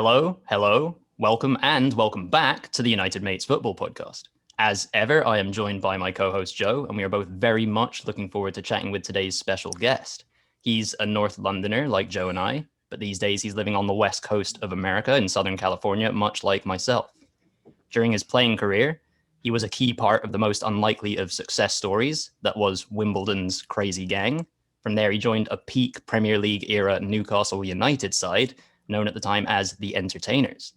Hello, welcome back to the United Mates Football Podcast. As ever, I am joined by my co-host Joe, and we are both very much looking forward to chatting with today's special guest. He's a North Londoner like Joe and I, but these days he's living on the west coast of America in Southern California, much like myself. During his playing career, he was a key part of the most unlikely of success stories, that was Wimbledon's crazy gang. From there, he joined a peak Premier League era Newcastle United side, known at the time as the Entertainers.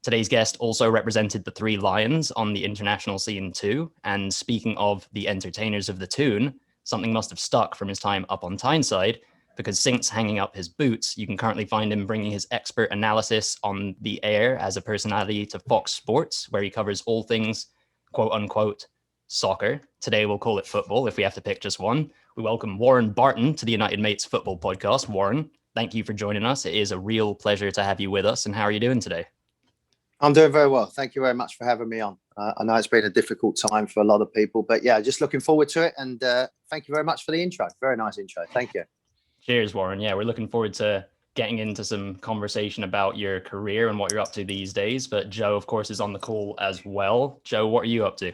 Today's guest also represented the Three Lions on the international scene too, and speaking of the Entertainers of the Toon, something must have stuck from his time up on Tyneside, because since hanging up his boots, you can currently find him bringing his expert analysis on the air as a personality to Fox Sports, where he covers all things, quote unquote, soccer. Today we'll call it football if we have to pick just one. We welcome Warren Barton to the United Mates Football Podcast. Warren, thank you for joining us. It is a real pleasure to have you with us. And how are you doing today? I'm doing very well. Thank you very much for having me on. I know it's been a difficult time for a lot of people, but yeah, just looking forward to it. And thank you very much for the intro. Very nice intro. Thank you. Cheers, Warren. Yeah, we're looking forward to getting into some conversation about your career and what you're up to these days. But Joe, of course, is on the call as well. Joe, what are you up to?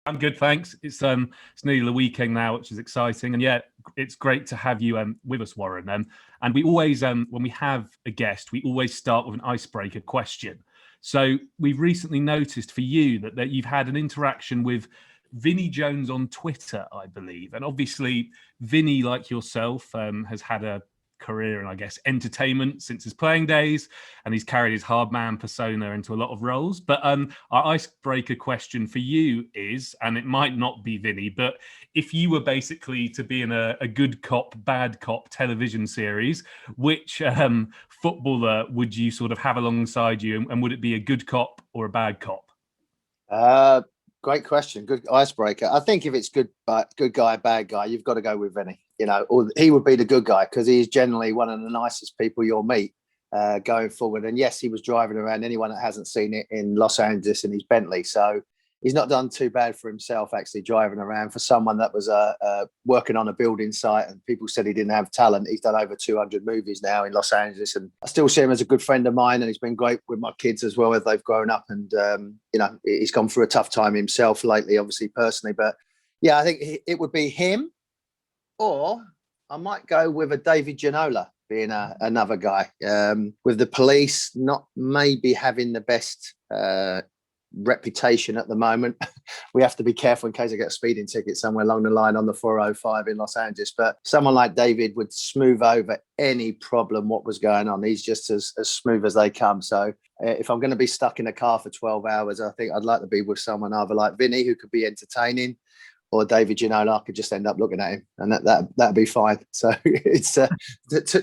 I'm good, thanks. It's nearly the weekend now, which is exciting, and yeah, it's great to have you with us, Warren. And we always, when we have a guest, we always start with an icebreaker question. So we've recently noticed for you that you've had an interaction with Vinnie Jones on Twitter, I believe, and obviously Vinnie, like yourself, has had a career in, I guess, entertainment since his playing days, and he's carried his hard man persona into a lot of roles. But our icebreaker question for you is, and it might not be Vinny, but if you were basically to be in a good cop, bad cop television series, which footballer would you sort of have alongside you, and would it be a good cop or a bad cop? Great question. Good icebreaker. I think if it's good guy, bad guy, you've got to go with Vinny. You know, or he would be the good guy because he's generally one of the nicest people you'll meet going forward. And yes, he was driving around. Anyone that hasn't seen it in Los Angeles in his Bentley, so he's not done too bad for himself actually driving around. For someone that was working on a building site and people said he didn't have talent, he's done over 200 movies now in Los Angeles, and I still see him as a good friend of mine, and he's been great with my kids as well as they've grown up. And you know, he's gone through a tough time himself lately, obviously personally, but yeah, I think it would be him, or I might go with a David Ginola being another guy. With the police not maybe having the best reputation at the moment, we have to be careful in case I get a speeding ticket somewhere along the line on the 405 in Los Angeles. But someone like David would smooth over any problem what was going on. He's just as smooth as they come. So if I'm going to be stuck in a car for 12 hours, I think I'd like to be with someone either like Vinny, who could be entertaining, or David Ginola. I could just end up looking at him, and that'd be fine. So it's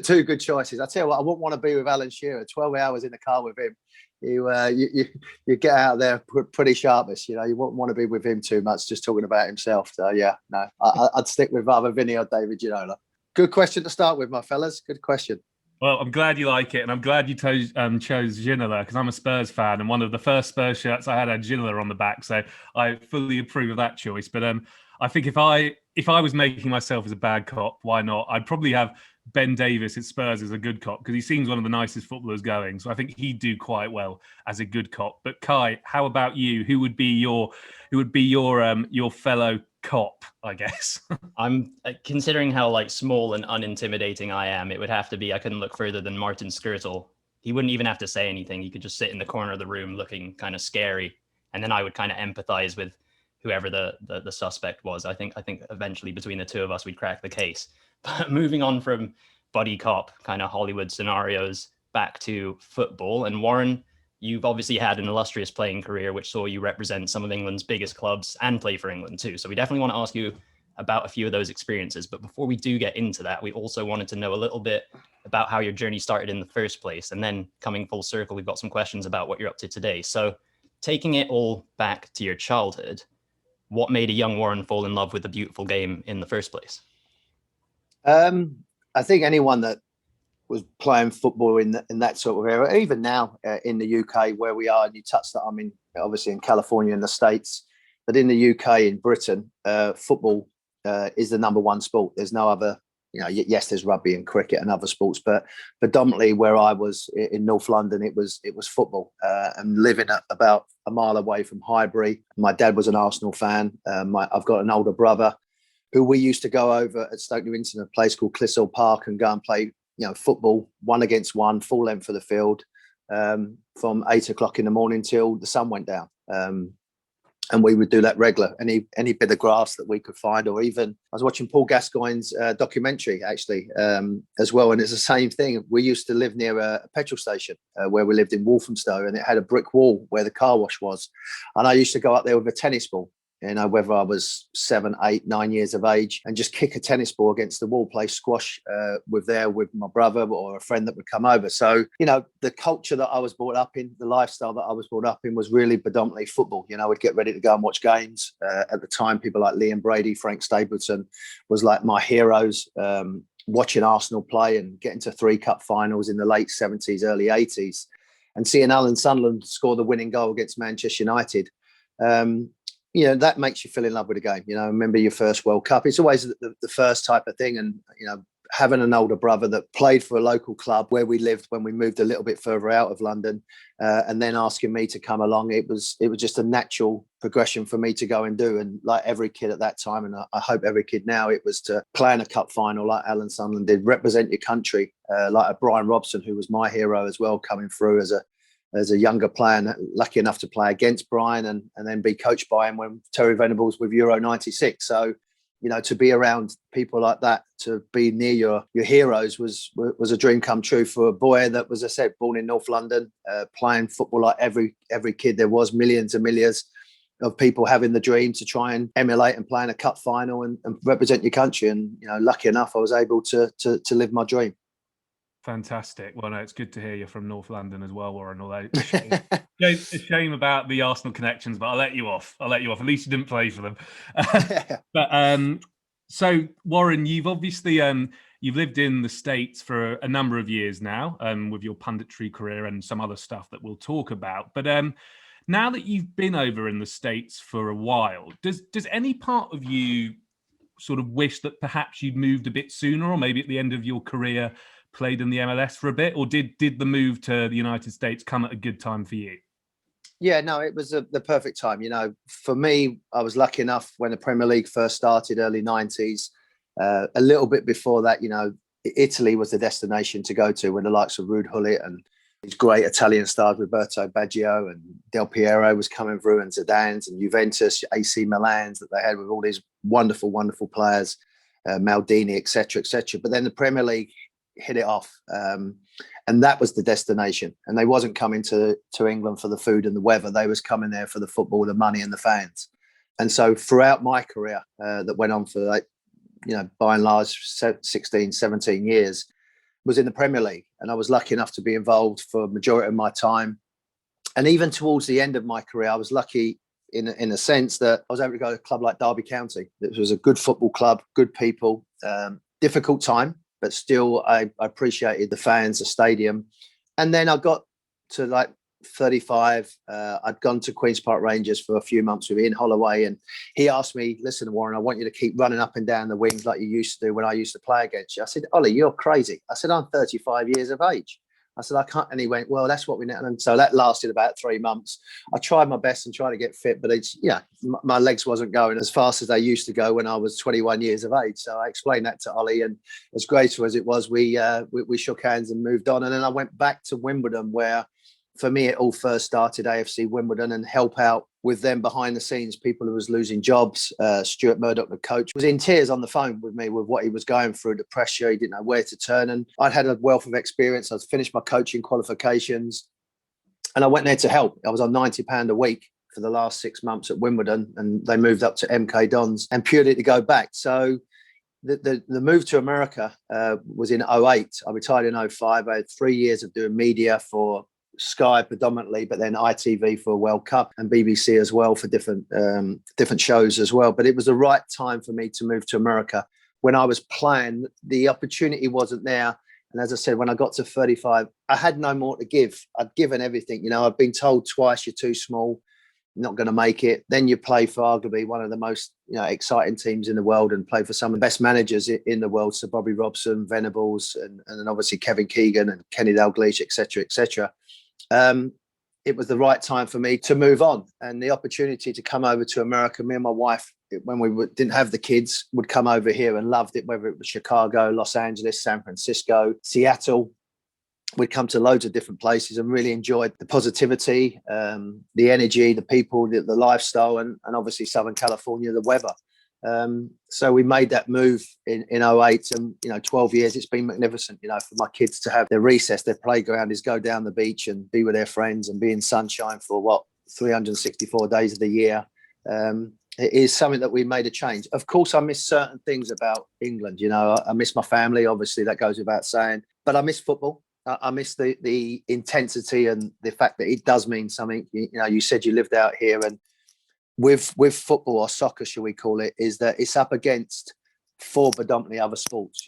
two good choices. I tell you what, I wouldn't want to be with Alan Shearer. 12 hours in the car with him, you get out there pretty sharpish. You know, you wouldn't want to be with him too much, just talking about himself. So yeah, no, I'd stick with either Vinny or David Ginola. Good question to start with, my fellas. Good question. Well, I'm glad you like it, and I'm glad you chose Ginola, because I'm a Spurs fan, and one of the first Spurs shirts I had Ginola on the back, so I fully approve of that choice. But I think if I was making myself as a bad cop, why not? I'd probably have Ben Davies at Spurs as a good cop, because he seems one of the nicest footballers going. So I think he'd do quite well as a good cop. But Kai, how about you? Who would be your fellow cop, I guess? I'm considering how like small and unintimidating I am. It would have to be, I couldn't look further than Martin Skirtle. He wouldn't even have to say anything. He could just sit in the corner of the room looking kind of scary, and then I would kind of empathize with whoever the suspect was. I think eventually between the two of us we'd crack the case. But moving on from buddy cop kind of Hollywood scenarios back to football, and Warren, you've obviously had an illustrious playing career, which saw you represent some of England's biggest clubs and play for England too. So we definitely want to ask you about a few of those experiences. But before we do get into that, we also wanted to know a little bit about how your journey started in the first place. And then coming full circle, we've got some questions about what you're up to today. So taking it all back to your childhood, what made a young Warren fall in love with the beautiful game in the first place? I think anyone that was playing football in that sort of era, even now in the UK where we are, and you touched that, I mean, obviously in California and the States, but in the UK, in Britain, football is the number one sport. There's no other yes, there's rugby and cricket and other sports, but predominantly where I was in North London, it was football. And living about a mile away from Highbury, my dad was an Arsenal fan. I've got an older brother who we used to go over at Stoke Newington, a place called Clissold Park, and go and play, football 1-against-1, full length of the field, from 8 o'clock in the morning till the sun went down. And we would do that regular, any bit of grass that we could find, or even I was watching Paul Gascoigne's documentary actually as well, and it's the same thing. We used to live near a petrol station where we lived in Walthamstow, and it had a brick wall where the car wash was, and I used to go up there with a tennis ball. Whether I was 7, 8, 9 years of age, and just kick a tennis ball against the wall, play squash with my brother or a friend that would come over. So, the culture that I was brought up in, the lifestyle that I was brought up in was really predominantly football. We'd get ready to go and watch games. At the time, people like Liam Brady, Frank Stapleton was like my heroes. Watching Arsenal play and getting to 3 cup finals in the late 70s, early 80s, and seeing Alan Sunderland score the winning goal against Manchester United. That makes you fall in love with the game. Remember your first World Cup. It's always the first type of thing. And, having an older brother that played for a local club where we lived when we moved a little bit further out of London, and then asking me to come along, it was just a natural progression for me to go and do. And like every kid at that time, and I hope every kid now, it was to play in a cup final like Alan Sunderland did, represent your country, like a Brian Robson, who was my hero as well, coming through as a younger player, and lucky enough to play against Brian and then be coached by him when Terry Venables with Euro 96. So, to be around people like that, to be near your heroes was a dream come true for a boy that was, as I said, born in North London, playing football like every kid there was, millions and millions of people having the dream to try and emulate and play in a cup final and represent your country. And, lucky enough, I was able to live my dream. Fantastic. Well, no, it's good to hear you're from North London as well, Warren. Although it's a shame about the Arsenal connections, but I'll let you off. At least you didn't play for them. But so Warren, you've obviously you've lived in the States for a number of years now, with your punditry career and some other stuff that we'll talk about. But now that you've been over in the States for a while, does any part of you sort of wish that perhaps you'd moved a bit sooner, or maybe at the end of your career played in the MLS for a bit, or did the move to the United States come at a good time for you? Yeah, no, it was the perfect time. For me, I was lucky enough when the Premier League first started, early 90s. A little bit before that, Italy was the destination to go to, when the likes of Ruud Gullit and these great Italian stars, Roberto Baggio and Del Piero was coming through, and Zidane's and Juventus, AC Milan's that they had with all these wonderful, wonderful players, Maldini, etc., etc. But then the Premier League hit it off, and that was the destination. And they wasn't coming to England for the food and the weather. They was coming there for the football, the money and the fans. And so throughout my career, that went on for by and large 16, 17 years, was in the Premier League. And I was lucky enough to be involved for a majority of my time. And even towards the end of my career, I was lucky in a sense that I was able to go to a club like Derby County. It was a good football club, good people, difficult time, but still I appreciated the fans, the stadium. And then I got to like 35. I'd gone to Queen's Park Rangers for a few months with Ian Holloway, and he asked me, listen, Warren, I want you to keep running up and down the wings like you used to do when I used to play against you. I said, Ollie, you're crazy. I said, I'm 35 years of age. I said, I can't. And he went, well, that's what we know. And so that lasted about 3 months. I tried my best and tried to get fit, but my legs wasn't going as fast as they used to go when I was 21 years of age. So I explained that to Ollie, and as great as it was, we shook hands and moved on. And then I went back to Wimbledon, where for me, it all first started, AFC Wimbledon, and help out with them behind the scenes, people who was losing jobs. Stuart Murdoch, the coach, was in tears on the phone with me with what he was going through, the pressure. He didn't know where to turn. And I'd had a wealth of experience. I'd finished my coaching qualifications, and I went there to help. I was on £90 a week for the last 6 months at Wimbledon, and they moved up to MK Dons, and purely to go back. So the move to America was in 2008. I retired in 2005. I had 3 years of doing media for Sky predominantly, but then ITV for a World Cup, and BBC as well for different shows as well. But it was the right time for me to move to America. When I was playing, the opportunity wasn't there. And as I said, when I got to 35, I had no more to give. I'd given everything. I'd been told twice, you're too small. not going to make it. Then you play for arguably one of the most exciting teams in the world and play for some of the best managers in the world. So Bobby Robson, Venables, and then obviously Kevin Keegan and Kenny Dalglish, etc., etc. It was the right time for me to move on, and the opportunity to come over to America. Me and my wife, when we didn't have the kids, would come over here and loved it, whether it was Chicago, Los Angeles, San Francisco, Seattle. We'd come to loads of different places and really enjoyed the positivity, the energy, the people, the lifestyle, and obviously Southern California, the weather. So we made that move in 2008, and 12 years it's been magnificent. For my kids to have their recess, their playground is go down the beach and be with their friends and be in sunshine for 364 days of the year. It is something that we made a change. Of course, I miss certain things about England. I miss my family, obviously, that goes without saying, but I miss football. I miss the intensity and the fact that it does mean something. You said you lived out here, and with football, or soccer, shall we call it, is that it's up against 4 predominantly other sports.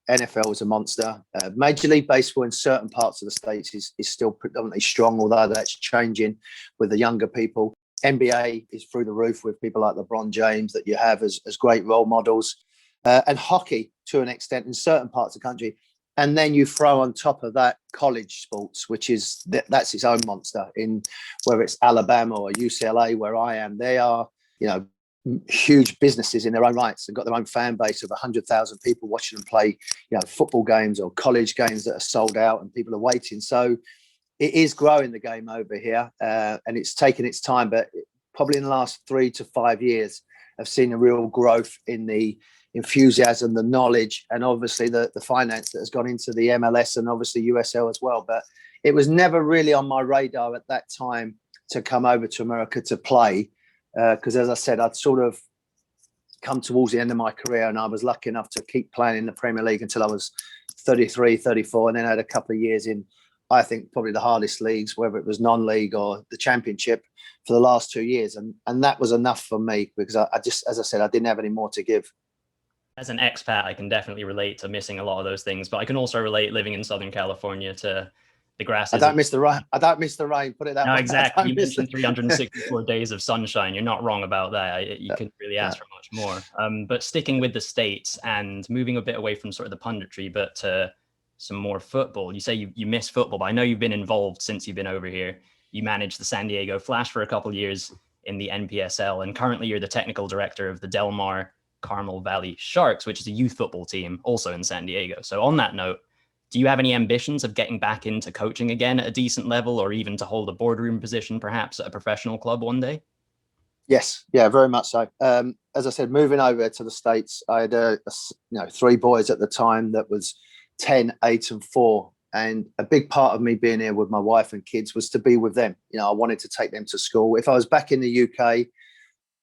NFL is a monster. Major League Baseball in certain parts of the States is still predominantly strong, although that's changing with the younger people. NBA is through the roof with people like LeBron James that you have as great role models, and hockey to an extent in certain parts of the country. And then you throw on top of that college sports, which is that's its own monster. In whether it's Alabama or UCLA, where I am, they are huge businesses in their own rights. They've got their own fan base of 100,000 people watching them play, football games or college games that are sold out, and people are waiting. So it is growing, the game over here, and it's taken its time. But probably in the last 3 to 5 years, I've seen a real growth in the enthusiasm, the knowledge, and obviously the finance that has gone into the MLS and obviously USL as well. But it was never really on my radar at that time to come over to America to play, because as I said, I'd sort of come towards the end of my career, and I was lucky enough to keep playing in the Premier League until I was 33, 34, and then I had a couple of years in, I think, probably the hardest leagues, whether it was non-league or the Championship, for the last 2 years. And that was enough for me, because I just, as I said, I didn't have any more to give. As an expat, I can definitely relate to missing a lot of those things, but I can also relate living in Southern California to the grass. I don't miss the rain. I don't miss the rain. Put it that way. No, exactly. You mentioned 364 days of sunshine. You're not wrong about that. You couldn't really ask for much more. But sticking with the States and moving a bit away from sort of the punditry, but to some more football. You say you miss football, but I know you've been involved since you've been over here. You managed the San Diego Flash for a couple of years in the NPSL, and currently you're the technical director of the Del Mar Carmel Valley Sharks, which is a youth football team also in San Diego. So on that note, do you have any ambitions of getting back into coaching again at a decent level, or even to hold a boardroom position perhaps at a professional club one day? Yes, yeah, very much so. As I said, moving over to the States, I had 3 boys at the time that was 10, 8 and 4. And a big part of me being here with my wife and kids was to be with them. I wanted to take them to school. If I was back in the UK,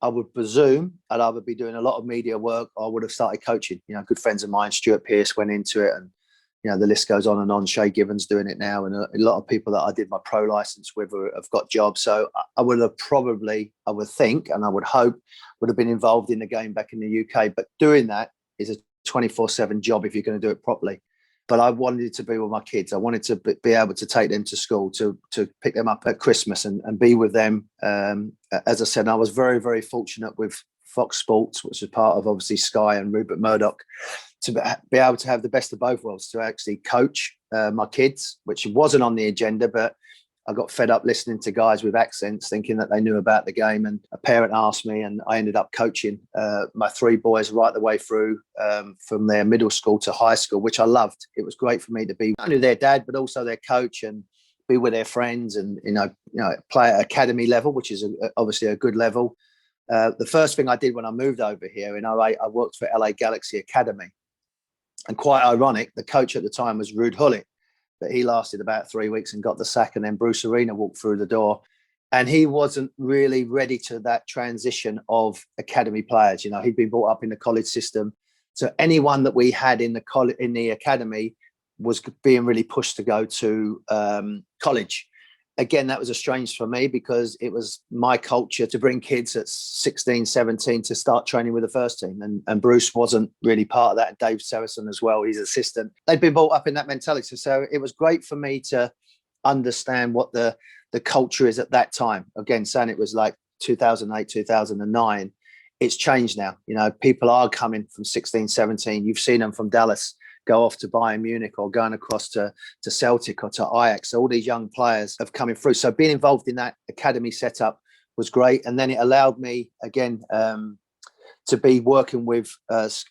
I would presume I'd either be doing a lot of media work, or I would have started coaching. Good friends of mine, Stuart Pearce, went into it, and the list goes on and on. Shay Given's doing it now, and a lot of people that I did my pro license with have got jobs. So I would have probably, I would think, and I would hope, would have been involved in the game back in the UK. But doing that is a 24/7 job if you're going to do it properly. But I wanted to be with my kids. I wanted to be able to take them to school, to pick them up at Christmas and be with them. As I said, I was very, very fortunate with Fox Sports, which is part of obviously Sky and Rupert Murdoch, to be able to have the best of both worlds, to actually coach my kids, which wasn't on the agenda, but I got fed up listening to guys with accents thinking that they knew about the game. And a parent asked me, and I ended up coaching my 3 boys right the way through from their middle school to high school, which I loved. It was great for me to be not only their dad, but also their coach, and be with their friends, and play at academy level, which is obviously a good level. The first thing I did when I moved over here in 2008, I worked for LA Galaxy Academy. And quite ironic, the coach at the time was Ruud Gullit. But he lasted about 3 weeks and got the sack, and then Bruce Arena walked through the door, and he wasn't really ready to that transition of academy players. He'd been brought up in the college system, so anyone that we had in the academy was being really pushed to go to college. Again, that was a strange for me, because it was my culture to bring kids at 16, 17 to start training with the first team. And Bruce wasn't really part of that. And Dave Saracen as well, his assistant. They'd been brought up in that mentality. So it was great for me to understand what the culture is at that time. Again, saying it was like 2008, 2009, it's changed now. You know, people are coming from 16, 17. You've seen them from Dallas go off to Bayern Munich or going across to Celtic or to Ajax. So all these young players have coming through. So being involved in that academy setup was great. And then it allowed me, again, to be working with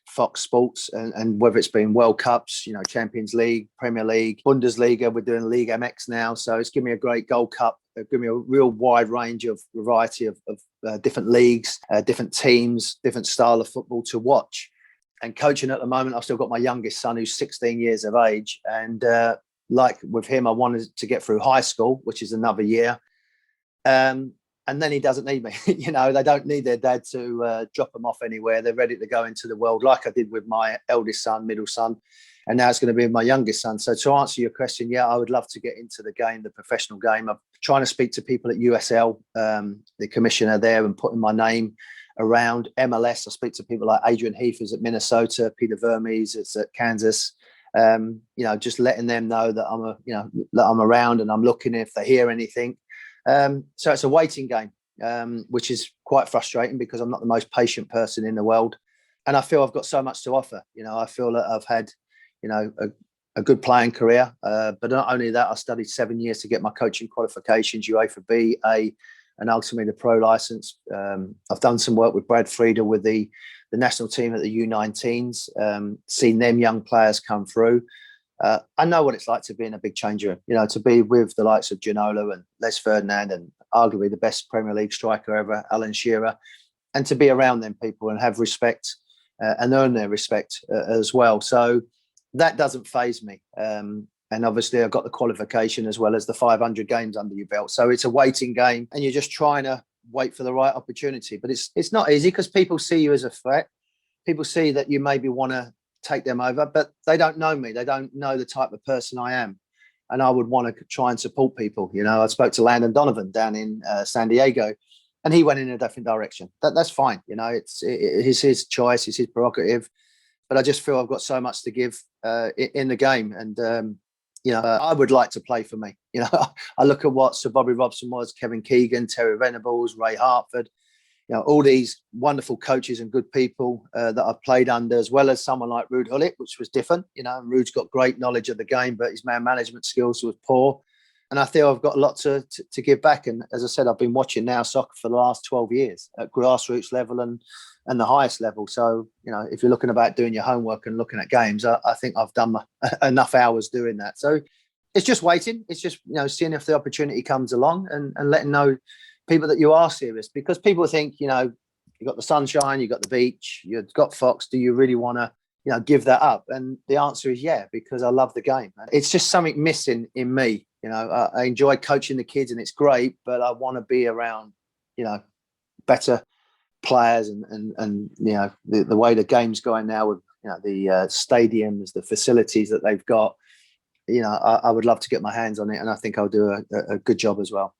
Fox Sports and whether it's been World Cups, you know, Champions League, Premier League, Bundesliga, we're doing League MX now. So it's given me a great Gold Cup. It's given me a real wide range of variety of different leagues, different teams, different style of football to watch. And coaching at the moment, I've still got my youngest son who's 16 years of age. And like with him, I wanted to get through high school, which is another year. And then he doesn't need me. You know, they don't need their dad to drop them off anywhere. They're ready to go into the world like I did with my eldest son, middle son. And now it's going to be my youngest son. So to answer your question, yeah, I would love to get into the game, the professional game. I'm trying to speak to people at USL, the commissioner there, and putting my name around MLS. I speak to people like Adrian Heath, who's at Minnesota, Peter Vermes, it's at Kansas. You know, just letting them know that that I'm around and I'm looking if they hear anything. So it's a waiting game, which is quite frustrating because I'm not the most patient person in the world. And I feel I've got so much to offer. You know, I feel that I've had, you know, a good playing career. But not only that, I studied 7 years to get my coaching qualifications, UEFA B, A, and ultimately the pro license. I've done some work with Brad Frieda with the national team at the U19s, seen them young players come through. I know what it's like to be in a big change room, you know, to be with the likes of Ginola and Les Ferdinand and arguably the best Premier League striker ever, Alan Shearer, and to be around them people and have respect and earn their respect as well. So that doesn't faze me. And obviously I've got the qualification as well as the 500 games under your belt. So it's a waiting game and you're just trying to wait for the right opportunity. But it's not easy because people see you as a threat. People see that you maybe want to take them over, but they don't know me. They don't know the type of person I am. And I would want to try and support people. You know, I spoke to Landon Donovan down in San Diego and he went in a different direction. That's fine. You know, it's his choice, it's his prerogative. But I just feel I've got so much to give in the game. And, you know, I would like to play for me. You know, I look at what Sir Bobby Robson was, Kevin Keegan, Terry Venables, Ray Hartford, you know, all these wonderful coaches and good people that I've played under, as well as someone like Ruud Gullit, which was different. You know, Ruud's got great knowledge of the game, but his man management skills was poor. And I feel I've got a lot to give back. And as I said, I've been watching now soccer for the last 12 years at grassroots level and the highest level. So, you know, if you're looking about doing your homework and looking at games, I think I've done enough hours doing that. So it's just waiting. It's just, you know, seeing if the opportunity comes along and letting know people that you are serious, because people think, you know, you've got the sunshine, you've got the beach, you've got Fox. Do you really want to, you know, give that up? And the answer is yeah, because I love the game. It's just something missing in me. You know, I enjoy coaching the kids and it's great, but I want to be around, you know, better players and you know, the way the game's going now with, you know, the stadiums, the facilities that they've got. You know, I would love to get my hands on it, and I think I'll do a good job as well.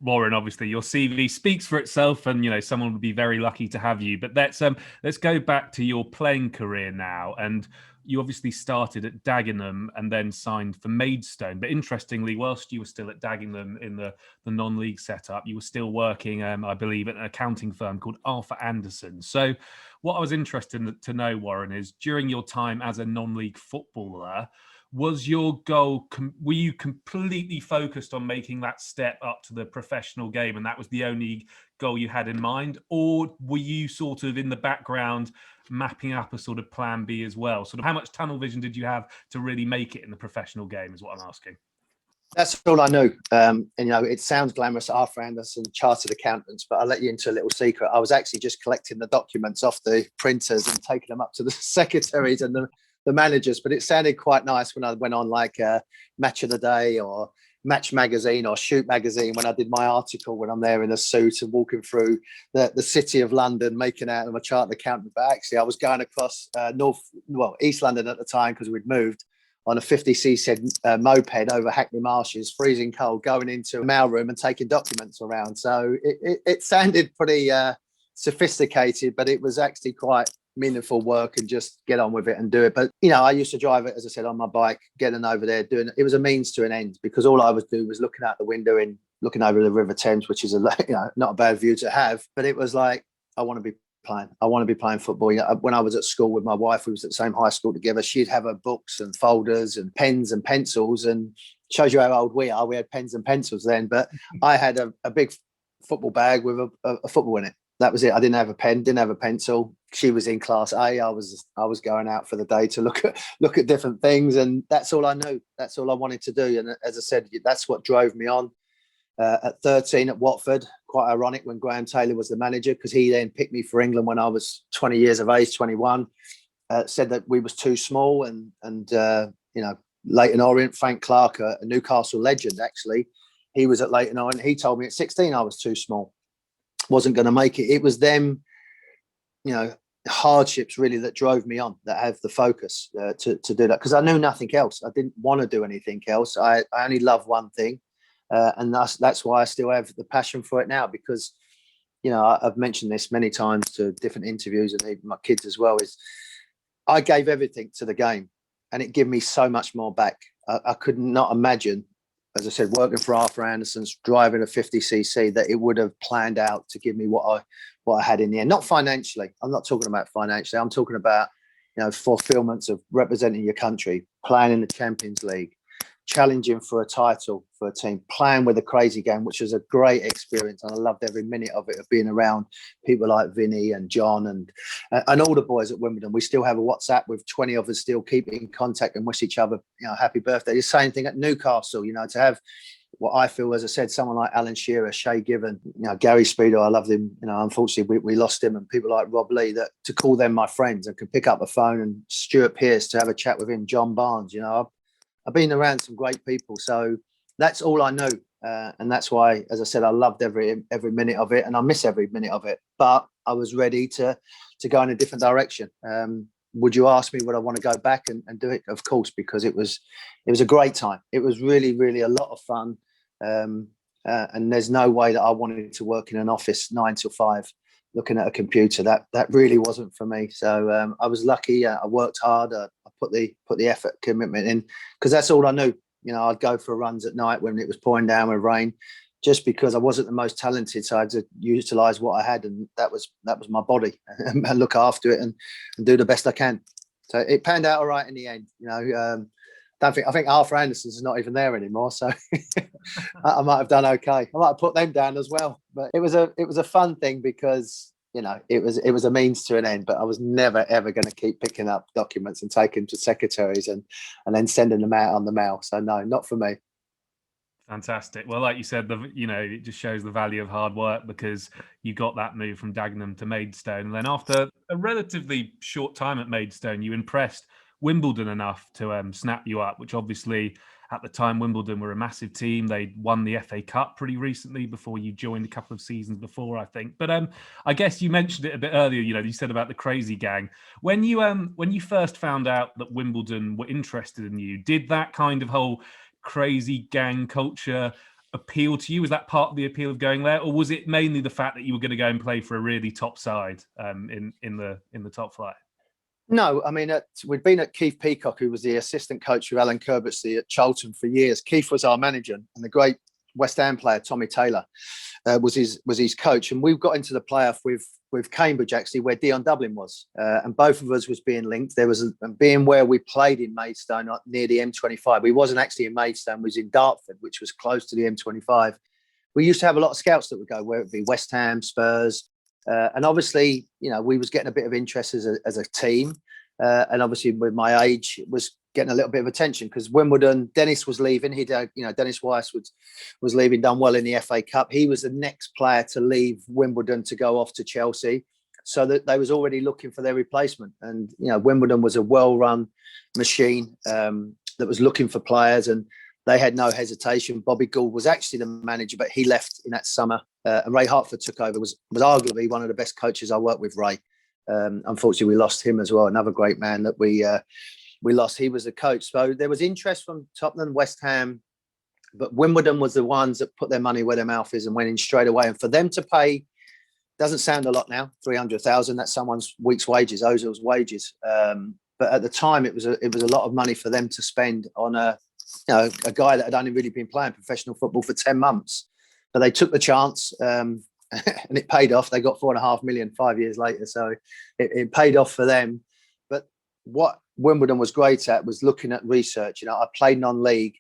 Warren, obviously your CV speaks for itself, and you know someone would be very lucky to have you. But let's go back to your playing career now. And you obviously started at Dagenham and then signed for Maidstone. But interestingly, whilst you were still at Dagenham in the non-league setup, you were still working, I believe, at an accounting firm called Arthur Anderson. So what I was interested to know, Warren, is during your time as a non-league footballer, was your goal, were you completely focused on making that step up to the professional game and that was the only goal you had in mind? Or were you sort of in the background mapping up a sort of plan B as well? Sort of how much tunnel vision did you have to really make it in the professional game is what I'm asking. That's all I knew. And, you know, it sounds glamorous, Arthur Anderson, chartered accountants, but I'll let you into a little secret. I was actually just collecting the documents off the printers and taking them up to the secretaries and the managers, but it sounded quite nice when I went on like Match of the Day or Match Magazine or Shoot Magazine when I did my article when I'm there in a suit and walking through the city of London, making out of a chartered accountant. But actually I was going across East London at the time because we'd moved on a 50cc moped over Hackney Marshes, freezing cold, going into a mailroom and taking documents around. So it sounded pretty sophisticated, but it was actually quite meaningful work and just get on with it and do it. But, you know, I used to drive it, as I said, on my bike, getting over there, doing it. It was a means to an end because all I was doing was looking out the window in looking over the River Thames, which is not a bad view to have. But it was like, I want to be playing. I want to be playing football. When I was at school with my wife, we was at the same high school together. She'd have her books and folders and pens and pencils, and shows you how old we are. We had pens and pencils then, but I had a big football bag with a football in it. That was it. I didn't have a pen, didn't have a pencil. She was in class A. I was going out for the day to look at different things, and that's all I knew. That's all I wanted to do. And as I said, that's what drove me on. At 13 at Watford, quite ironic when Graham Taylor was the manager, because he then picked me for England when I was 20 years of age, 21. Said that we was too small, and Leighton Orient, Frank Clark, a Newcastle legend, actually, he was at Leighton Orient. He told me at 16 I was too small, wasn't going to make it. It was them, hardships really that drove me on, that have the focus to do that, because I knew nothing else. I didn't want to do anything else. I only love one thing, and that's why I still have the passion for it now, because I've mentioned this many times to different interviews, and even my kids as well, is I gave everything to the game, and it gave me so much more back. I could not imagine, as I said, working for Arthur Anderson's, driving a 50cc, that it would have planned out to give me what I had in the end. Not financially. I'm not talking about financially. I'm talking about, fulfillments of representing your country, playing in the Champions League, challenging for a title for a team, playing with a crazy game, which was a great experience. And I loved every minute of it, of being around people like Vinnie and John and all the boys at Wimbledon. We still have a WhatsApp with 20 of us still keep in contact and wish each other, happy birthday. The same thing at Newcastle, to have what I feel, as I said, someone like Alan Shearer, Shay Given, Gary Speedo, I loved him. Unfortunately, we lost him, and people like Rob Lee, that to call them my friends and could pick up the phone, and Stuart Pearce to have a chat with him, John Barnes, I've been around some great people, so that's all I know, and that's why, as I said, I loved every minute of it, and I miss every minute of it. But I was ready to go in a different direction. Would you ask me would I want to go back and do it? Of course, because it was a great time. It was really, really a lot of fun, and there's no way that I wanted to work in an office 9 till 5. Looking at a computer, that really wasn't for me. So I was lucky. I worked hard. I put the effort, commitment in, because that's all I knew. I'd go for runs at night when it was pouring down with rain, just because I wasn't the most talented. So I had to utilise what I had, and that was my body, and look after it and do the best I can. So it panned out all right in the end. I think Arthur Anderson's is not even there anymore, so I might have done okay. I might have put them down as well. But it was a fun thing, because it was a means to an end. But I was never ever going to keep picking up documents and taking to secretaries and then sending them out on the mail. So no, not for me. Fantastic. Well, like you said, it just shows the value of hard work, because you got that move from Dagenham to Maidstone, and then after a relatively short time at Maidstone, you impressed Wimbledon enough to snap you up, which obviously at the time Wimbledon were a massive team. They'd won the FA Cup pretty recently before you joined, a couple of seasons before, I think. But I guess you mentioned it a bit earlier. You said about the crazy gang. When you first found out that Wimbledon were interested in you, did that kind of whole crazy gang culture appeal to you? Was that part of the appeal of going there, or was it mainly the fact that you were going to go and play for a really top side in the top flight? No, I mean, we'd been at Keith Peacock, who was the assistant coach of Alan Curbishley at Charlton for years. Keith was our manager, and the great West Ham player Tommy Taylor was his coach. And we got into the playoff with Cambridge, actually, where Dion Dublin was, and both of us was being linked. There was being where we played in Maidstone, near the M25. We wasn't actually in Maidstone; we was in Dartford, which was close to the M25. We used to have a lot of scouts that would go, where it would be West Ham, Spurs. And obviously, we was getting a bit of interest as a team. And obviously with my age, it was getting a little bit of attention, because Wimbledon, Dennis was leaving. Dennis Weiss was leaving, done well in the FA Cup. He was the next player to leave Wimbledon to go off to Chelsea. So that they was already looking for their replacement. And, Wimbledon was a well-run machine that was looking for players, and they had no hesitation. Bobby Gould was actually the manager, but he left in that summer. And Ray Hartford took over, was arguably one of the best coaches I worked with, Ray. Unfortunately, we lost him as well. Another great man that we lost. He was the coach. So there was interest from Tottenham, West Ham, but Wimbledon was the ones that put their money where their mouth is and went in straight away. And for them to pay, doesn't sound a lot now, 300,000, that's someone's week's wages, Ozil's wages. But at the time, it was a lot of money for them to spend on a guy that had only really been playing professional football for 10 months. but they took the chance, and it paid off. They got 4.5 million 5 years later, so it paid off for them. But what Wimbledon was great at was looking at research. You know, I played non-league,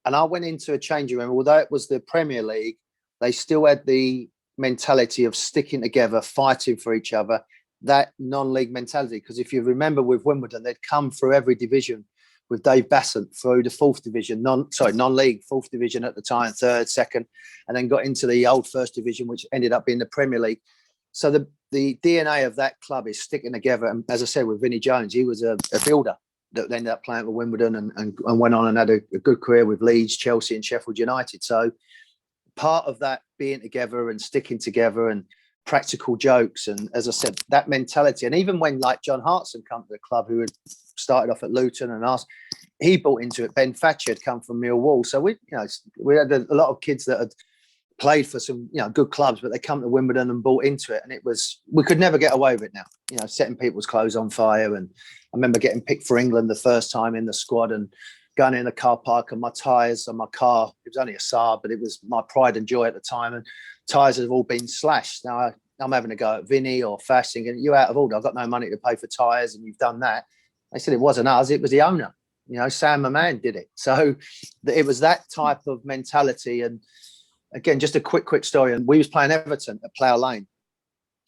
and I went into a changing room. Although it was the Premier League, they still had the mentality of sticking together, fighting for each other. That non-league mentality, because if you remember with Wimbledon, they'd come through every division with Dave Bassett through the fourth division, non-league, fourth division at the time, third, second, and then got into the old first division, which ended up being the Premier League. So the DNA of that club is sticking together. And as I said, with Vinnie Jones, he was a builder that ended up playing for Wimbledon and went on and had a good career with Leeds, Chelsea and Sheffield United. So part of that being together and sticking together and practical jokes, and as I said, that mentality. And even when like John Hartson come to the club, who had started off at Luton and asked, he bought into it. Ben Thatcher had come from Millwall, so we had a lot of kids that had played for some good clubs, but they come to Wimbledon and bought into it, and we could never get away with it now. Setting people's clothes on fire. And I remember getting picked for England the first time in the squad and going in the car park, and my tyres on my car, it was only a Saab, but it was my pride and joy at the time, and tyres have all been slashed. Now I'm having a go at Vinny or Fash, thinking, you're out of order, I've got no money to pay for tyres and you've done that. They said it wasn't us, it was the owner. Sam, my man, did it. So it was that type of mentality. And again, just a quick story. And we was playing Everton at Plough Lane,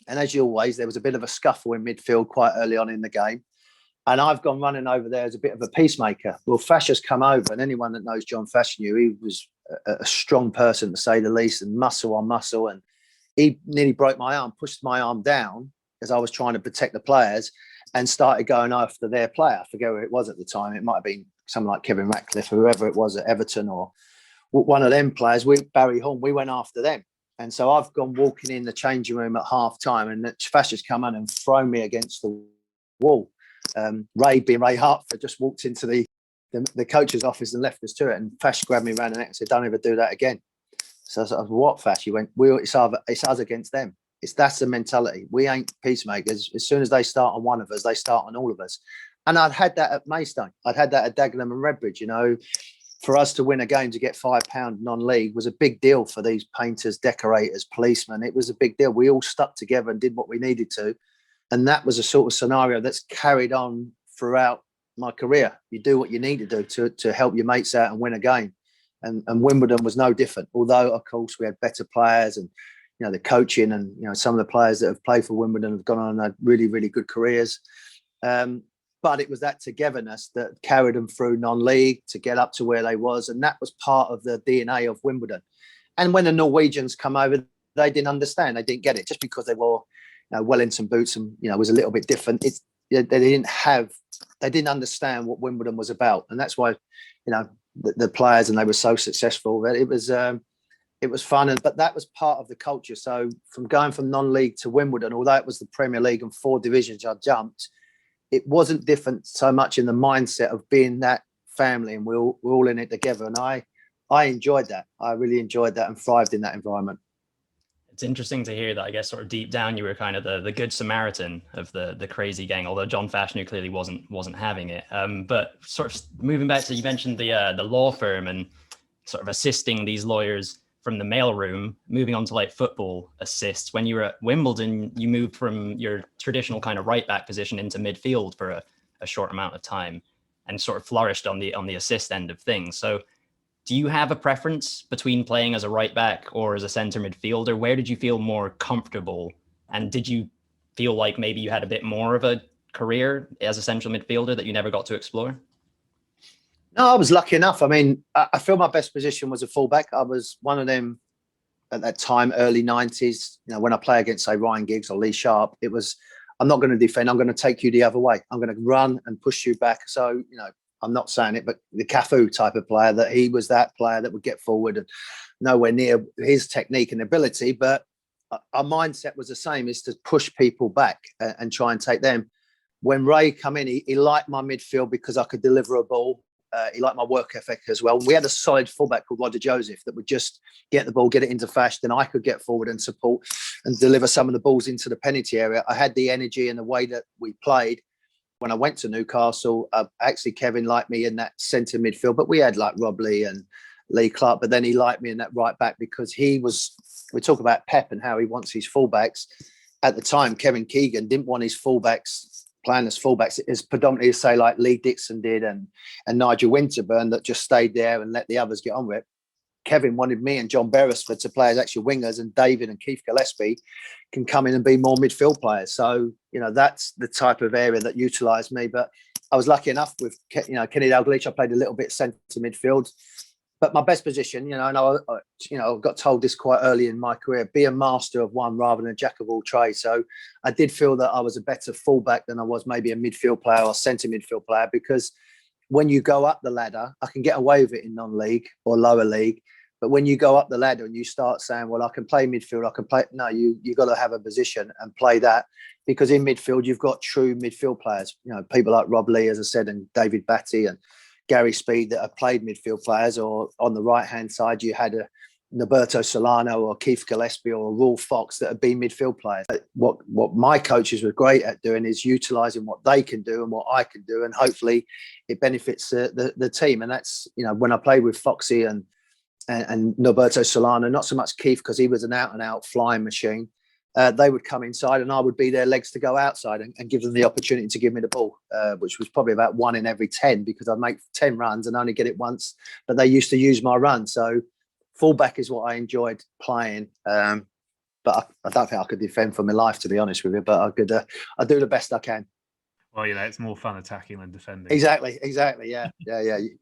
and as always, there was a bit of a scuffle in midfield quite early on in the game. And I've gone running over there as a bit of a peacemaker. Well, Fash has come over, and anyone that knows John Fash knew he was a strong person, to say the least, and muscle on muscle. And he nearly broke my arm, pushed my arm down as I was trying to protect the players, and started going after their player. I forget who it was at the time. It might have been someone like Kevin Ratcliffe, or whoever it was at Everton, or one of them players. Barry Horn, we went after them. And so I've gone walking in the changing room at half time, and Fash has come in and thrown me against the wall. Ray, being Ray Hartford, just walked into the coach's office and left us to it. And Fash grabbed me around the neck and said, "Don't ever do that again." So I was, "What, Fash?" He went, it's us against them. That's the mentality. We ain't peacemakers. As soon as they start on one of us, they start on all of us. And I'd had that at Maidstone. I'd had that at Dagenham and Redbridge. For us to win a game, to get £5 non-league was a big deal for these painters, decorators, policemen. It was a big deal. We all stuck together and did what we needed to. And that was a sort of scenario that's carried on throughout my career. You do what you need to do to help your mates out and win a game. And Wimbledon was no different. Although, of course, we had better players, and the coaching, and some of the players that have played for Wimbledon have gone on and had really, really good careers. But it was that togetherness that carried them through non-league to get up to where they was. And that was part of the DNA of Wimbledon. And when the Norwegians come over, they didn't understand. They didn't get it. Just because they wore Wellington boots and, was a little bit different. They didn't understand what Wimbledon was about. And that's why, the players, and they were so successful that it was fun. But that was part of the culture. So from going from non-league to Wimbledon, although it was the Premier League and 4 divisions I jumped, it wasn't different so much in the mindset of being that family, and we're all in it together. And I enjoyed that. I really enjoyed that and thrived in that environment. It's interesting to hear that. I guess sort of deep down you were kind of the good Samaritan of the crazy gang, although John Fashanu clearly wasn't having it. But sort of moving back to, you mentioned the law firm and sort of assisting these lawyers from the mailroom, moving on to like football assists. When you were at Wimbledon, you moved from your traditional kind of right back position into midfield for a short amount of time, and sort of flourished on the assist end of things. So do you have a preference between playing as a right back or as a centre midfielder? Where did you feel more comfortable? And did you feel like maybe you had a bit more of a career as a central midfielder that you never got to explore? No, I was lucky enough. I mean, I feel my best position was a fullback. I was one of them at that time, early 90s. When I play against, say, Ryan Giggs or Lee Sharp, it was, I'm not going to defend. I'm going to take you the other way. I'm going to run and push you back. So, I'm not saying it, but the Cafu type of player, that he was that player that would get forward, and nowhere near his technique and ability. But our mindset was the same, is to push people back and try and take them. When Ray come in, he liked my midfield because I could deliver a ball. He liked my work ethic as well. We had a solid fullback called Roger Joseph that would just get the ball, get it into Fash, then I could get forward and support and deliver some of the balls into the penalty area. I had the energy and the way that we played. When I went to Newcastle, actually Kevin liked me in that centre midfield, but we had like Rob Lee and Lee Clark, but then he liked me in that right back because we talk about Pep and how he wants his fullbacks. At the time, Kevin Keegan didn't want his fullbacks playing as fullbacks. It's predominantly, say, like Lee Dixon did and Nigel Winterburn that just stayed there and let the others get on with it. Kevin wanted me and John Beresford to play as actual wingers, and David and Keith Gillespie can come in and be more midfield players. So, that's the type of area that utilised me. But I was lucky enough with, Kenny Dalglish. I played a little bit centre midfield. But my best position, and I got told this quite early in my career, be a master of one rather than a jack of all trades. So I did feel that I was a better fullback than I was maybe a midfield player or centre midfield player, because when you go up the ladder, I can get away with it in non-league or lower league. But when you go up the ladder and you start saying, well, I can play midfield, I can play... No, you got to have a position and play that, because in midfield, you've got true midfield players. People like Rob Lee, as I said, and David Batty and Gary Speed that have played midfield players. Or on the right-hand side, you had a Norberto Solano or Keith Gillespie or a Raul Fox that have been midfield players. What my coaches were great at doing is utilising what they can do and what I can do, and hopefully it benefits the team. And that's, when I played with Foxy and Norberto Solano, not so much Keith because he was an out-and-out flying machine. They would come inside and I would be their legs to go outside and give them the opportunity to give me the ball, which was probably about 1 in every 10, because I'd make 10 runs and only get it once, but they used to use my run. So fullback is what I enjoyed playing. But I don't think I could defend for my life, to be honest with you, but I do the best I can. Well, it's more fun attacking than defending. Exactly. Yeah.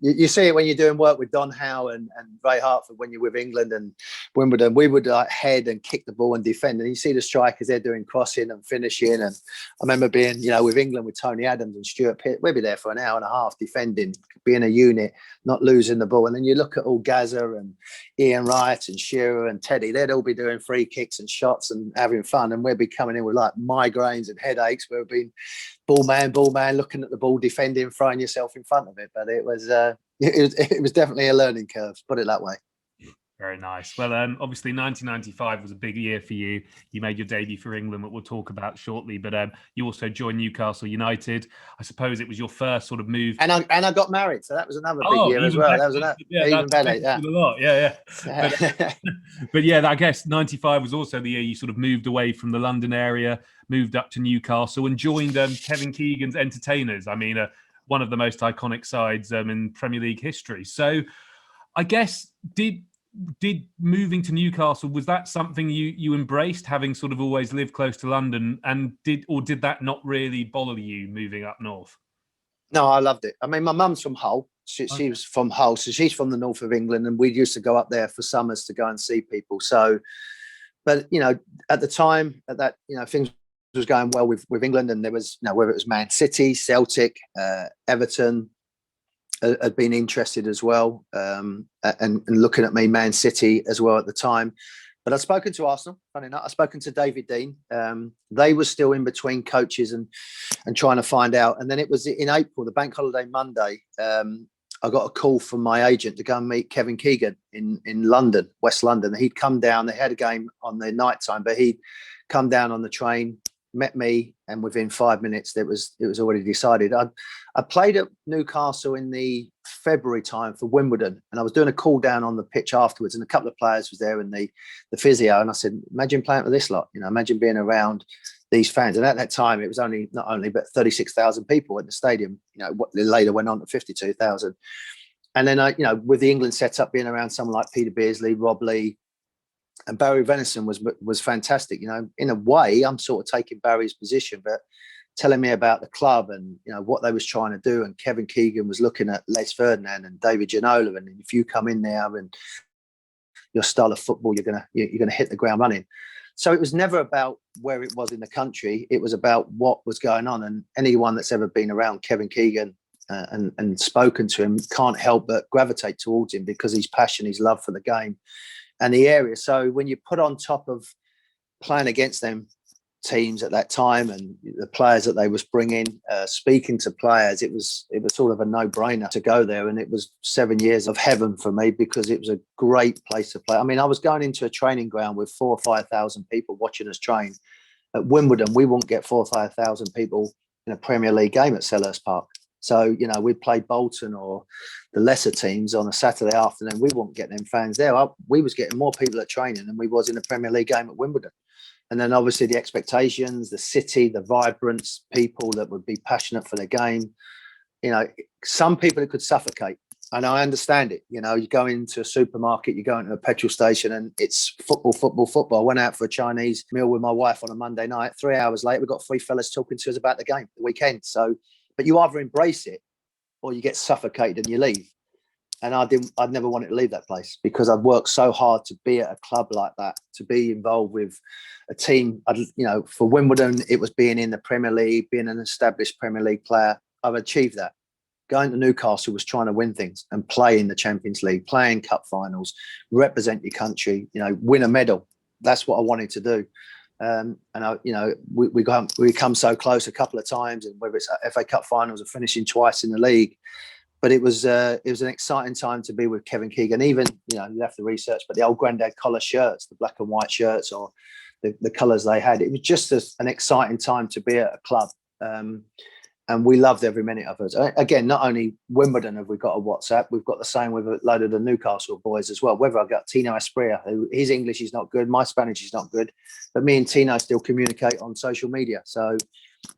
You see it when you're doing work with Don Howe and Ray Hartford when you're with England and Wimbledon. We would head and kick the ball and defend. And you see the strikers, they're doing crossing and finishing. And I remember being, with England with Tony Adams and Stuart Pitt, we'd be there for an hour and a half defending, being a unit, not losing the ball. And then you look at all Gazza and Ian Wright and Shearer and Teddy, they'd all be doing free kicks and shots and having fun. And we'd be coming in with like migraines and headaches. We'd be ball man, looking at the ball, defending, throwing yourself in front of it. But it was definitely a learning curve, put it that way. Very nice. Well, obviously 1995 was a big year for you. You made your debut for England, what we'll talk about shortly. But you also joined Newcastle United. I suppose it was your first sort of move. And I got married, so that was another big year as well. Better. That was even better. Yeah. A lot. Yeah. But yeah, I guess 95 was also the year you sort of moved away from the London area, moved up to Newcastle, and joined Kevin Keegan's Entertainers. I mean, one of the most iconic sides in Premier League history. So, I guess did moving to Newcastle, was that something you embraced, having sort of always lived close to London, and did that not really bother you moving up north? No, I loved it. I mean, my mum's from Hull. She was from Hull, so she's from the north of England, and we used to go up there for summers to go and see people. So, but at the time, things was going well with England, and there was whether it was Man City, Celtic, Everton had been interested as well, and looking at me, Man City as well at the time. But I'd spoken to Arsenal, funny enough. I'd spoken to David Dean. They were still in between coaches and trying to find out. And then it was in April, the bank holiday Monday, I got a call from my agent to go and meet Kevin Keegan in London, West London. He'd come down. They had a game on the night time, but he'd come down on the train, met me, and within 5 minutes it was already decided. I played at Newcastle in the February time for Wimbledon, and I was doing a cool down on the pitch afterwards, and a couple of players was there and the physio, and I said, imagine playing for this lot, imagine being around these fans. And at that time it was not only but 36,000 people at the stadium, what later went on to 52,000. And then with the England setup, being around someone like Peter Beardsley, Rob Lee, and Barry Venison was fantastic. In a way, I'm sort of taking Barry's position, but telling me about the club and what they was trying to do. And Kevin Keegan was looking at Les Ferdinand and David Ginola, and if you come in there and your style of football, you're gonna hit the ground running. So it was never about where it was in the country. It was about what was going on. And anyone that's ever been around Kevin Keegan and spoken to him can't help but gravitate towards him because his passion, his love for the game and the area. So when you put on top of playing against them teams at that time and the players that they was bringing, speaking to players, it was sort of a no-brainer to go there. And it was 7 years of heaven for me because it was a great place to play. I mean, I was going into a training ground with 4,000 or 5,000 people watching us train. At Wimbledon, we won't get 4,000 or 5,000 people in a Premier League game at Selhurst Park. So, we'd play Bolton or the lesser teams on a Saturday afternoon. We wouldn't get them fans there. We was getting more people at training than we was in a Premier League game at Wimbledon. And then obviously the expectations, the city, the vibrance, people that would be passionate for the game. Some people it could suffocate. And I understand it. You go into a supermarket, you go into a petrol station and it's football, football, football. I went out for a Chinese meal with my wife on a Monday night. 3 hours later, we got three fellas talking to us about the game, the weekend. So, but you either embrace it or you get suffocated and you leave. And I'd never wanted to leave that place because I'd worked so hard to be at a club like that, to be involved with a team. For Wimbledon, it was being in the Premier League, being an established Premier League player. I've achieved that. Going to Newcastle was trying to win things and play in the Champions League, play in cup finals, represent your country, win a medal. That's what I wanted to do. We come so close a couple of times, and whether it's FA Cup finals or finishing twice in the league. But it was an exciting time to be with Kevin Keegan. Even, you have to research, but the old granddad collar shirts, the black and white shirts, or the colours they had. It was just an exciting time to be at a club. And we loved every minute of it. Again, not only Wimbledon have we got a WhatsApp, we've got the same with a load of the Newcastle boys as well. Whether I got Tino Asprilla, who his English is not good, my Spanish is not good, but me and Tino still communicate on social media. So,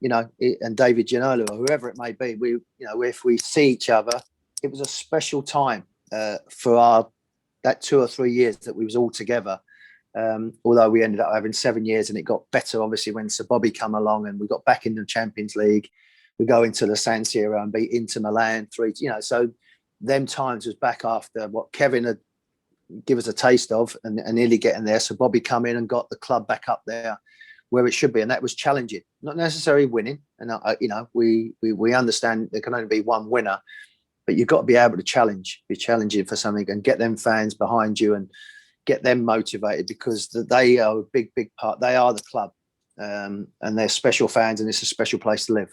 and David Ginola or whoever it may be, if we see each other, it was a special time for that 2 or 3 years that we was all together. Although we ended up having 7 years, and it got better obviously when Sir Bobby come along and we got back in the Champions League. We go into the San Siro and beat Inter Milan 3. So them times was back after what Kevin had give us a taste of and nearly getting there. So Bobby come in and got the club back up there where it should be, and that was challenging, not necessarily winning. And we understand there can only be one winner, but you've got to be able to be challenging for something and get them fans behind you and get them motivated, because they are a big part. They are the club, and they're special fans, and it's a special place to live.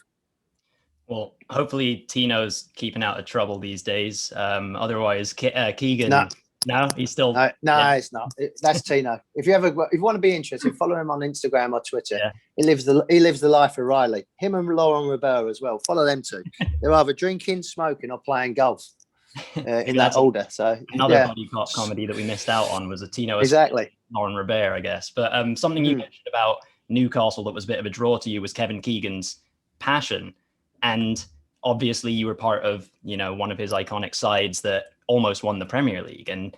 Well, hopefully Tino's keeping out of trouble these days. Otherwise, Keegan, no, he's still. No, it's not. That's Tino. If you want to be interested, follow him on Instagram or Twitter. Yeah. He lives the life of Riley. Him and Lauren Rivera as well. Follow them too. They're either drinking, smoking, or playing golf. In that order. So another buddy cop comedy that we missed out on was a Tino. Exactly. Lauren Rivera, I guess. But something you mentioned about Newcastle that was a bit of a draw to you was Kevin Keegan's passion. And obviously you were part of, one of his iconic sides that almost won the Premier League. And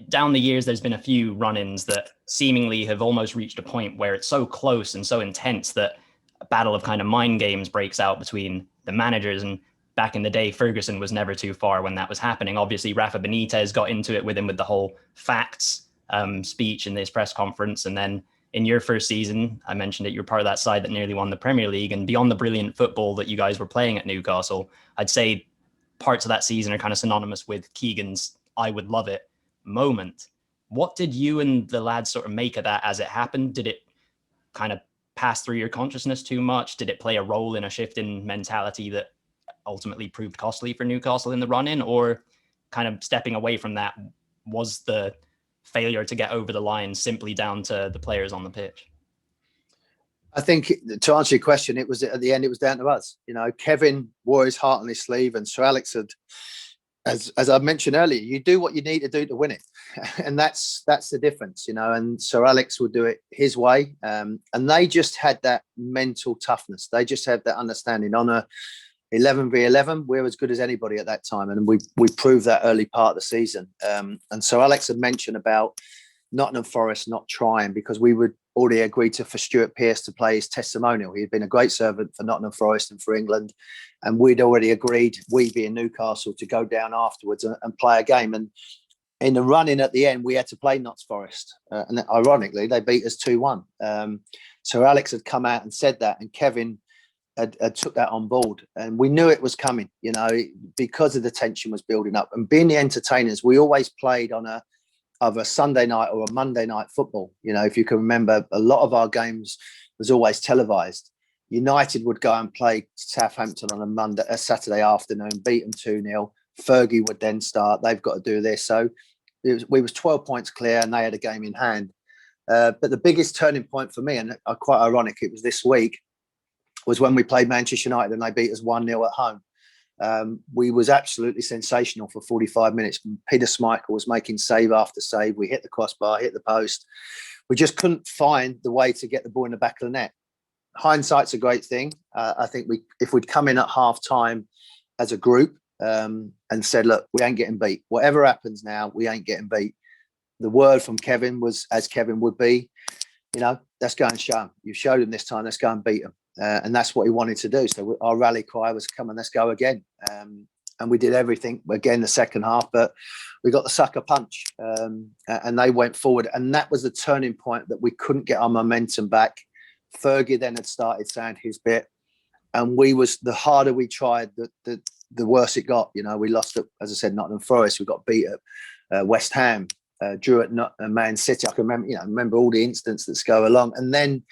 down the years, there's been a few run-ins that seemingly have almost reached a point where it's so close and so intense that a battle of kind of mind games breaks out between the managers. And back in the day, Ferguson was never too far when that was happening. Obviously, Rafa Benitez got into it with him with the whole facts speech in this press conference. And then in your first season, I mentioned that you're part of that side that nearly won the Premier League. And beyond the brilliant football that you guys were playing at Newcastle, I'd say parts of that season are kind of synonymous with Keegan's "I would love it" moment. What did you and the lads sort of make of that as it happened? Did it kind of pass through your consciousness too much? Did it play a role in a shift in mentality that ultimately proved costly for Newcastle in the run-in? Or kind of stepping away from that, was the failure to get over the line simply down to the players on the pitch? I think, to answer your question, it was at the end, it was down to us. Kevin wore his heart on his sleeve, and Sir Alex had, as I mentioned earlier, you do what you need to do to win it. And that's the difference, and Sir Alex would do it his way. And they just had that mental toughness. They just had that understanding. On a 11v11, we're as good as anybody at that time. And we proved that early part of the season. And Sir Alex had mentioned about Nottingham Forest not trying, because we would already agreed for Stuart Pearce to play his testimonial. He had been a great servant for Nottingham Forest and for England. And we'd already agreed, we being Newcastle, to go down afterwards and play a game. And in the run-in at the end, we had to play Notts Forest. And ironically, they beat us 2-1. So Alex had come out and said that, and Kevin had took that on board. And we knew it was coming, because of the tension was building up. And being the entertainers, we always played on either a Sunday night or a Monday night football. If you can remember, a lot of our games was always televised. United would go and play Southampton on a Saturday afternoon, beat them 2-0. Fergie would then start. They've got to do this. So we was 12 points clear, and they had a game in hand. But the biggest turning point for me, and quite ironic, it was this week, was when we played Manchester United and they beat us 1-0 at home. We was absolutely sensational for 45 minutes. Peter Schmeichel was making save after save. We hit the crossbar, hit the post. We just couldn't find the way to get the ball in the back of the net. Hindsight's a great thing. I think if we'd come in at half time as a group and said, look, we ain't getting beat. Whatever happens now, we ain't getting beat. The word from Kevin was, as Kevin would be, let's go and show him. You showed him this time, let's go and beat him. And that's what he wanted to do. So our rally cry was, come on, let's go again. And we did everything again the second half, but we got the sucker punch and they went forward. And that was the turning point that we couldn't get our momentum back. Fergie then had started saying his bit. And the harder we tried, the worse it got. We lost at, as I said, Nottingham Forest. We got beat at West Ham, drew at Man City. I can remember all the incidents that go along. And then,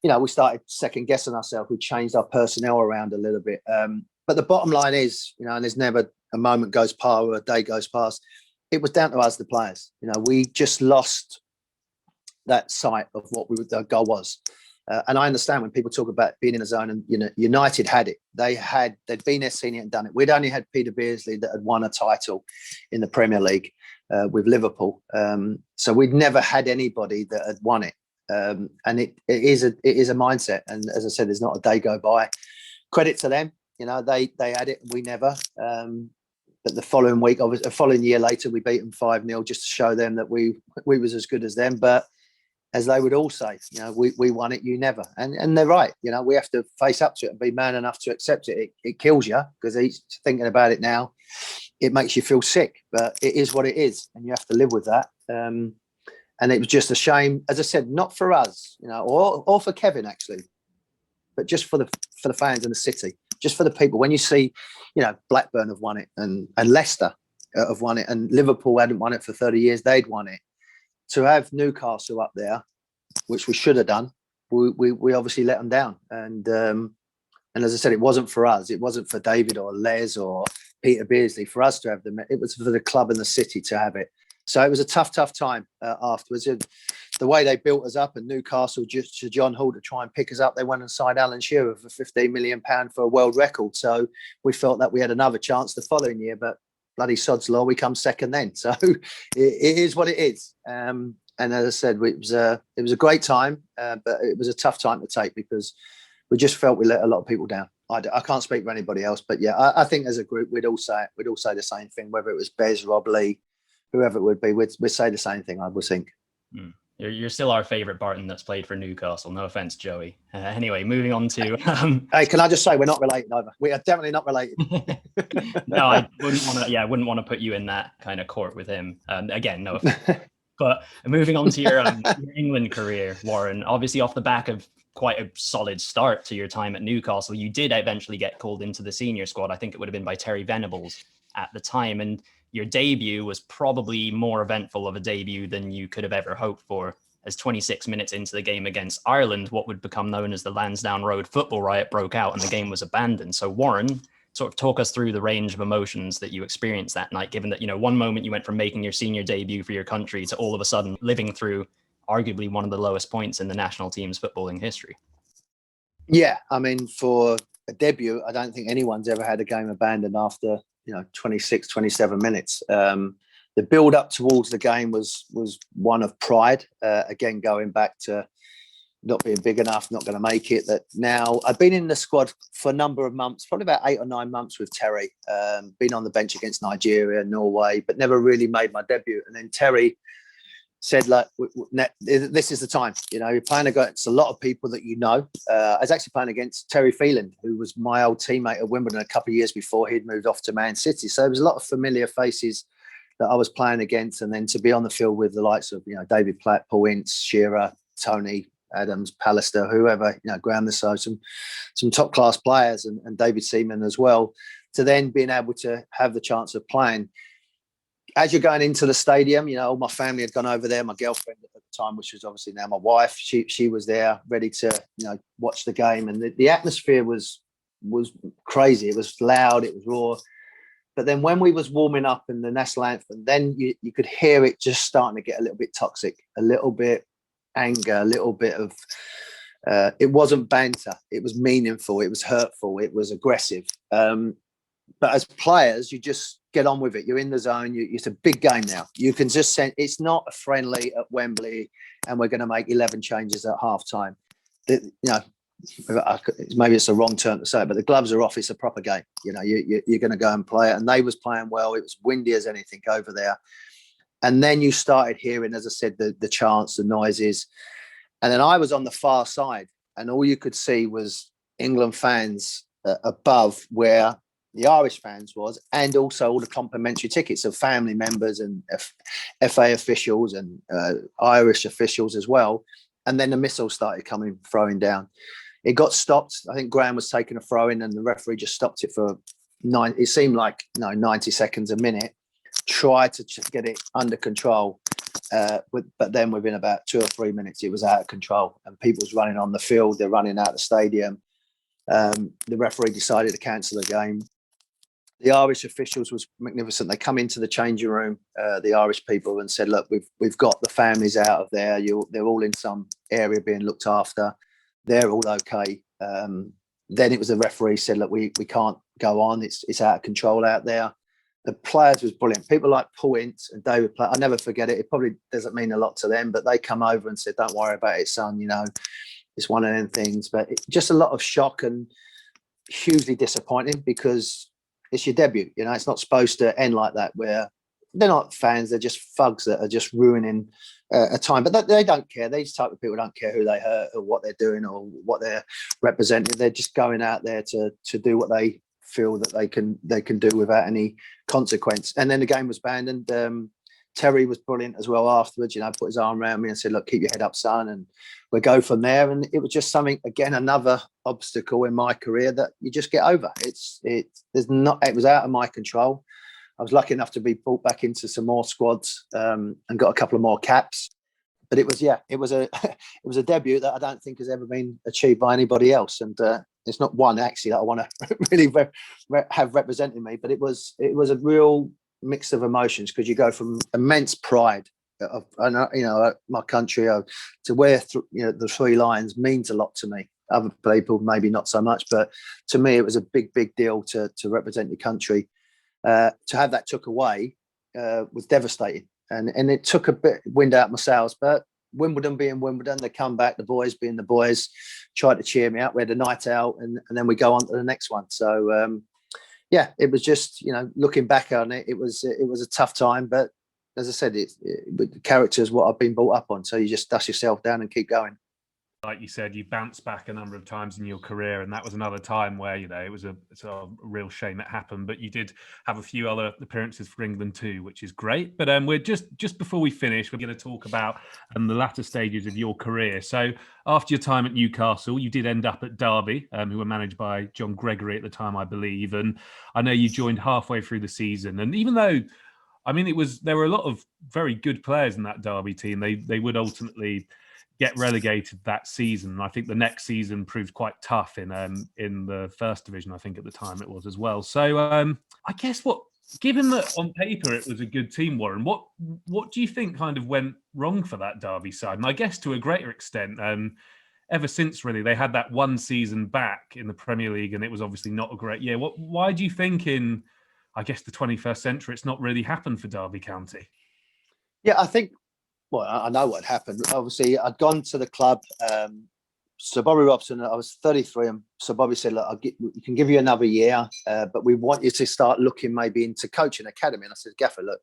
we started second guessing ourselves. We changed our personnel around a little bit. But the bottom line is, and there's never a moment goes past or a day goes past. It was down to us, the players. We just lost that sight of what the goal was. And I understand when people talk about being in a zone, and United had it. They'd been there, seen it, and done it. We'd only had Peter Beardsley that had won a title in the Premier League with Liverpool. So we'd never had anybody that had won it. And it is a mindset. And as I said, there's not a day go by. Credit to them. They had it, we never. But the following week, obviously, a following year later, we beat them 5-0 just to show them that we was as good as them. But as they would all say, we won it, you never. And they're right. We have to face up to it and be man enough to accept it. It kills you, because he's thinking about it now. It makes you feel sick, but it is what it is, and you have to live with that. And it was just a shame, as I said, not for us, or for Kevin actually, but just for the fans in the city, just for the people. When you see, Blackburn have won it, and Leicester have won it, and Liverpool hadn't won it for 30 years, they'd won it. To have Newcastle up there, which we should have done, we obviously let them down. And as I said, it wasn't for us. It wasn't for David or Les or Peter Beardsley for us to have them. It was for the club and the city to have it. So it was a tough time afterwards. The way they built us up, and Newcastle, just to John Hall to try and pick us up, they went and signed Alan Shearer for £15 million for a world record. So we felt that we had another chance the following year, but bloody sod's law, we come second then. So it is what it is. And as I said, it was a great time, but it was a tough time to take, because we just felt we let a lot of people down. I can't speak for anybody else, but yeah, I think as a group, we'd all say the same thing, whether it was Bez, Rob Lee, whoever it would be, we'd say the same thing, I would think. You're still our favourite Barton that's played for Newcastle. No offence, Joey. Anyway, moving on to... Hey, can I just say we're not related either? We are definitely not related. No, I wouldn't want to put you in that kind of court with him. Again, no offence. But moving on to your England career, Warren, obviously off the back of quite a solid start to your time at Newcastle, you did eventually get called into the senior squad. I think it would have been by Terry Venables at the time. And your debut was probably more eventful of a debut than you could have ever hoped for, as 26 minutes into the game against Ireland, what would become known as the Lansdowne Road football riot broke out and the game was abandoned. So Warren, sort of talk us through the range of emotions that you experienced that night, given that, one moment you went from making your senior debut for your country to all of a sudden living through arguably one of the lowest points in the national team's footballing history. Yeah, I mean, for a debut, I don't think anyone's ever had a game abandoned after 26, 27 minutes. The build up towards the game was one of pride. Again, going back to not being big enough, not going to make it. That now I've been in the squad for a number of months, probably about 8 or 9 months with Terry. Been on the bench against Nigeria, Norway, but never really made my debut. And then Terry said, like, this is the time. You're playing against a lot of people that I was actually playing against Terry Phelan, who was my old teammate at Wimbledon a couple of years before he'd moved off to Man City. So there was a lot of familiar faces that I was playing against. And then to be on the field with the likes of, David Platt, Paul Ince, Shearer, Tony Adams, Pallister, whoever, Graham Nassau, some top class players, and David Seaman as well, to then being able to have the chance of playing. As you're going into the stadium, all my family had gone over there. My girlfriend at the time, which was obviously now my wife, she was there ready to, watch the game. And the atmosphere was crazy. It was loud. It was raw. But then when we was warming up in the national anthem, then you could hear it just starting to get a little bit toxic, a little bit anger, a little bit of, it wasn't banter. It was meaningful. It was hurtful. It was aggressive. But as players, you just get on with it. You're in the zone. It's a big game now. You can just send. It's not a friendly at Wembley, and we're going to make 11 changes at half time. Maybe it's the wrong term to say, but the gloves are off. It's a proper game. You're going to go and play it. And they was playing well. It was windy as anything over there. And then you started hearing, as I said, the chants, the noises. And then I was on the far side, and all you could see was England fans above where the Irish fans was, and also all the complimentary tickets of family members and FA officials and Irish officials as well. And then the missiles started throwing down. It got stopped. I think Graham was taking a throw in, and the referee just stopped it for 90 seconds, a minute. Tried to just get it under control. But then within about 2 or 3 minutes, it was out of control, and people was running on the field. They're running out of the stadium. The referee decided to cancel the game. The Irish officials was magnificent. They come into the changing room, the Irish people, and said, "Look, we've got the families out of there. They're all in some area being looked after. They're all okay." Then it was the referee said, "Look, we can't go on. It's out of control out there." The players was brilliant. People like Paul Ince and David Platt, I never forget it. It probably doesn't mean a lot to them, but they come over and said, "Don't worry about it, son. It's one of them things." But just a lot of shock and hugely disappointing, because it's your debut. It's not supposed to end like that, where they're not fans. They're just thugs that are just ruining a time. But they don't care. These type of people don't care who they hurt or what they're doing or what they're representing. They're just going out there to do what they feel that they can do without any consequence. And then the game was banned, and Terry was brilliant as well afterwards. Put his arm around me and said, "Look, keep your head up, son, and we'll go from there." And it was just something, again, another obstacle in my career that you just get over. It was out of my control. I was lucky enough to be brought back into some more squads and got a couple of more caps. But it was a debut that I don't think has ever been achieved by anybody else. And it's not one actually that I want to really have representing me, but it was a real mix of emotions, because you go from immense pride of my country to wear the 3 lions means a lot to me. Other people maybe not so much, but to me it was a big deal to represent your country. To have that took away was devastating, and it took a bit wind out my sails. But Wimbledon being Wimbledon, they come back, the boys being the boys, tried to cheer me up. We had a night out, and then we go on to the next one. So it was just, looking back on it, it was a tough time. But as I said, the character is what I've been brought up on. So you just dust yourself down and keep going. Like you said, you bounced back a number of times in your career, and that was another time where it's a real shame it happened. But you did have a few other appearances for England too, which is great. But we're just before we finish, we're going to talk about the latter stages of your career. So after your time at Newcastle, you did end up at Derby, who were managed by John Gregory at the time, I believe. And I know you joined halfway through the season, and even though, there were a lot of very good players in that Derby team, they would ultimately get relegated that season. And I think the next season proved quite tough in the first division, I think at the time it was as well. So I guess given that on paper it was a good team, Warren, what do you think kind of went wrong for that Derby side? And I guess to a greater extent, ever since really they had that one season back in the Premier League, and it was obviously not a great year. Why do you think in, I guess, the 21st century, it's not really happened for Derby County? Yeah, I think, well, I know what happened. Obviously, I'd gone to the club. So Bobby Robson, I was 33, and so Bobby said, "Look, we can give you another year, but we want you to start looking maybe into coaching academy." And I said, "Gaffer, look,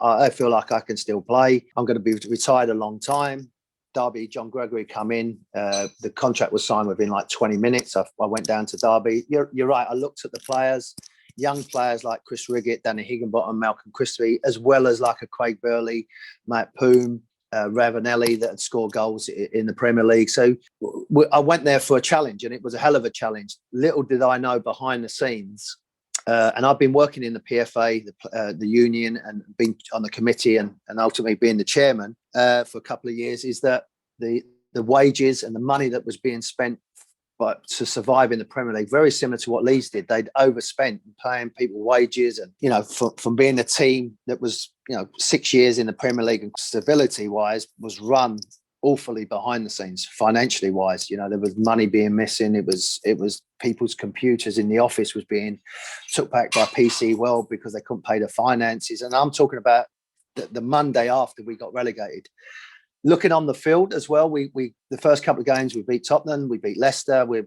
I feel like I can still play. I'm going to be retired a long time." Derby, John Gregory come in. The contract was signed within like 20 minutes. I went down to Derby. You're right. I looked at the players, young players like Chris Riggett, Danny Higginbottom, Malcolm Crispy, as well as like a Craig Burley, Matt Poom, Ravanelli that had scored goals in the Premier League. So I went there for a challenge, and it was a hell of a challenge. Little did I know behind the scenes, and I've been working in the PFA, the union, and been on the committee, and ultimately being the chairman for a couple of years, is that the wages and the money that was being spent to survive in the Premier League, very similar to what Leeds did. They'd overspent paying people wages, and from being a team that was 6 years in the Premier League and stability wise was run awfully behind the scenes, financially wise. You know, there was money being missing. It was people's computers in the office was being took back by PC World because they couldn't pay the finances. And I'm talking about the Monday after we got relegated. Looking on the field as well, we the first couple of games we beat Tottenham, we beat Leicester. We're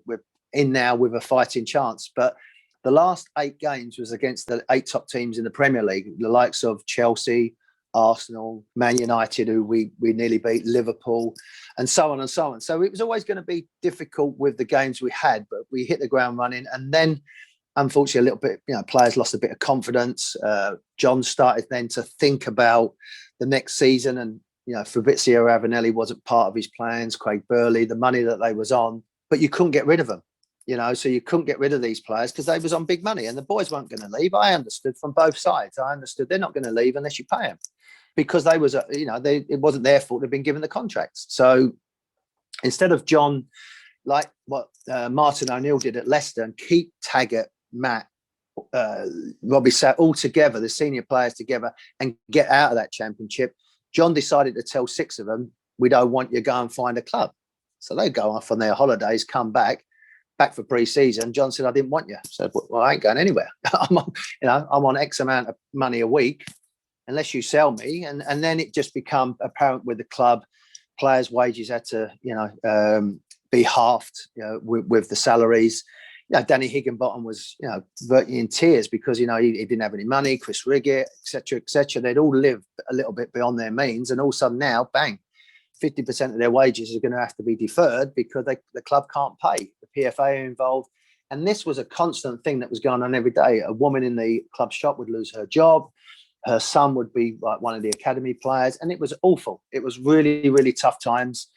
in now with a fighting chance, but the last 8 games was against the 8 top teams in the Premier League, the likes of Chelsea, Arsenal, Man United, who we nearly beat, Liverpool, and so on and so on. So it was always going to be difficult with the games we had, but we hit the ground running. And then, unfortunately, a little bit, players lost a bit of confidence. John started then to think about the next season, and Fabrizio Ravanelli wasn't part of his plans. Craig Burley, the money that they was on, but you couldn't get rid of them. So you couldn't get rid of these players because they was on big money, and the boys weren't going to leave. I understood from both sides. I understood they're not going to leave unless you pay them, because they was, it wasn't their fault. They've been given the contracts. So instead of John, like what Martin O'Neill did at Leicester, and keep Taggart, Matt, Robbie Sat all together, the senior players together, and get out of that championship, John decided to tell 6 of them, we don't want you, go and find a club. So they go off on their holidays, come back for pre-season. John said, I didn't want you. I said, well, I ain't going anywhere. I'm on X amount of money a week unless you sell me. And then it just become apparent with the club, players' wages had to, be halved, with the salaries. Danny Higginbottom was, virtually in tears because, he didn't have any money. Chris Riggett, et cetera, et cetera. They'd all lived a little bit beyond their means. And all of a sudden now, bang, 50% of their wages are going to have to be deferred because the club can't pay. The PFA are involved. And this was a constant thing that was going on every day. A woman in the club shop would lose her job. Her son would be like one of the academy players. And it was awful. It was really, really tough times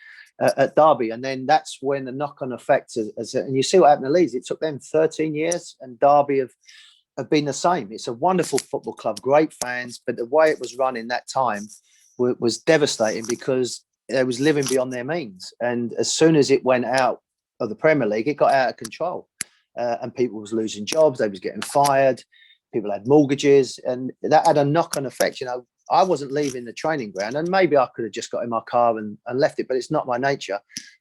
at Derby. And then that's when the knock-on effects, and you see what happened to Leeds. It took them 13 years, and Derby have been the same. It's a wonderful football club, great fans, but the way it was run in that time was devastating because they was living beyond their means. And as soon as it went out of the Premier League, it got out of control, and people was losing jobs. They was getting fired. People had mortgages, and that had a knock-on effect. I wasn't leaving the training ground, and maybe I could have just got in my car and left it, but it's not my nature.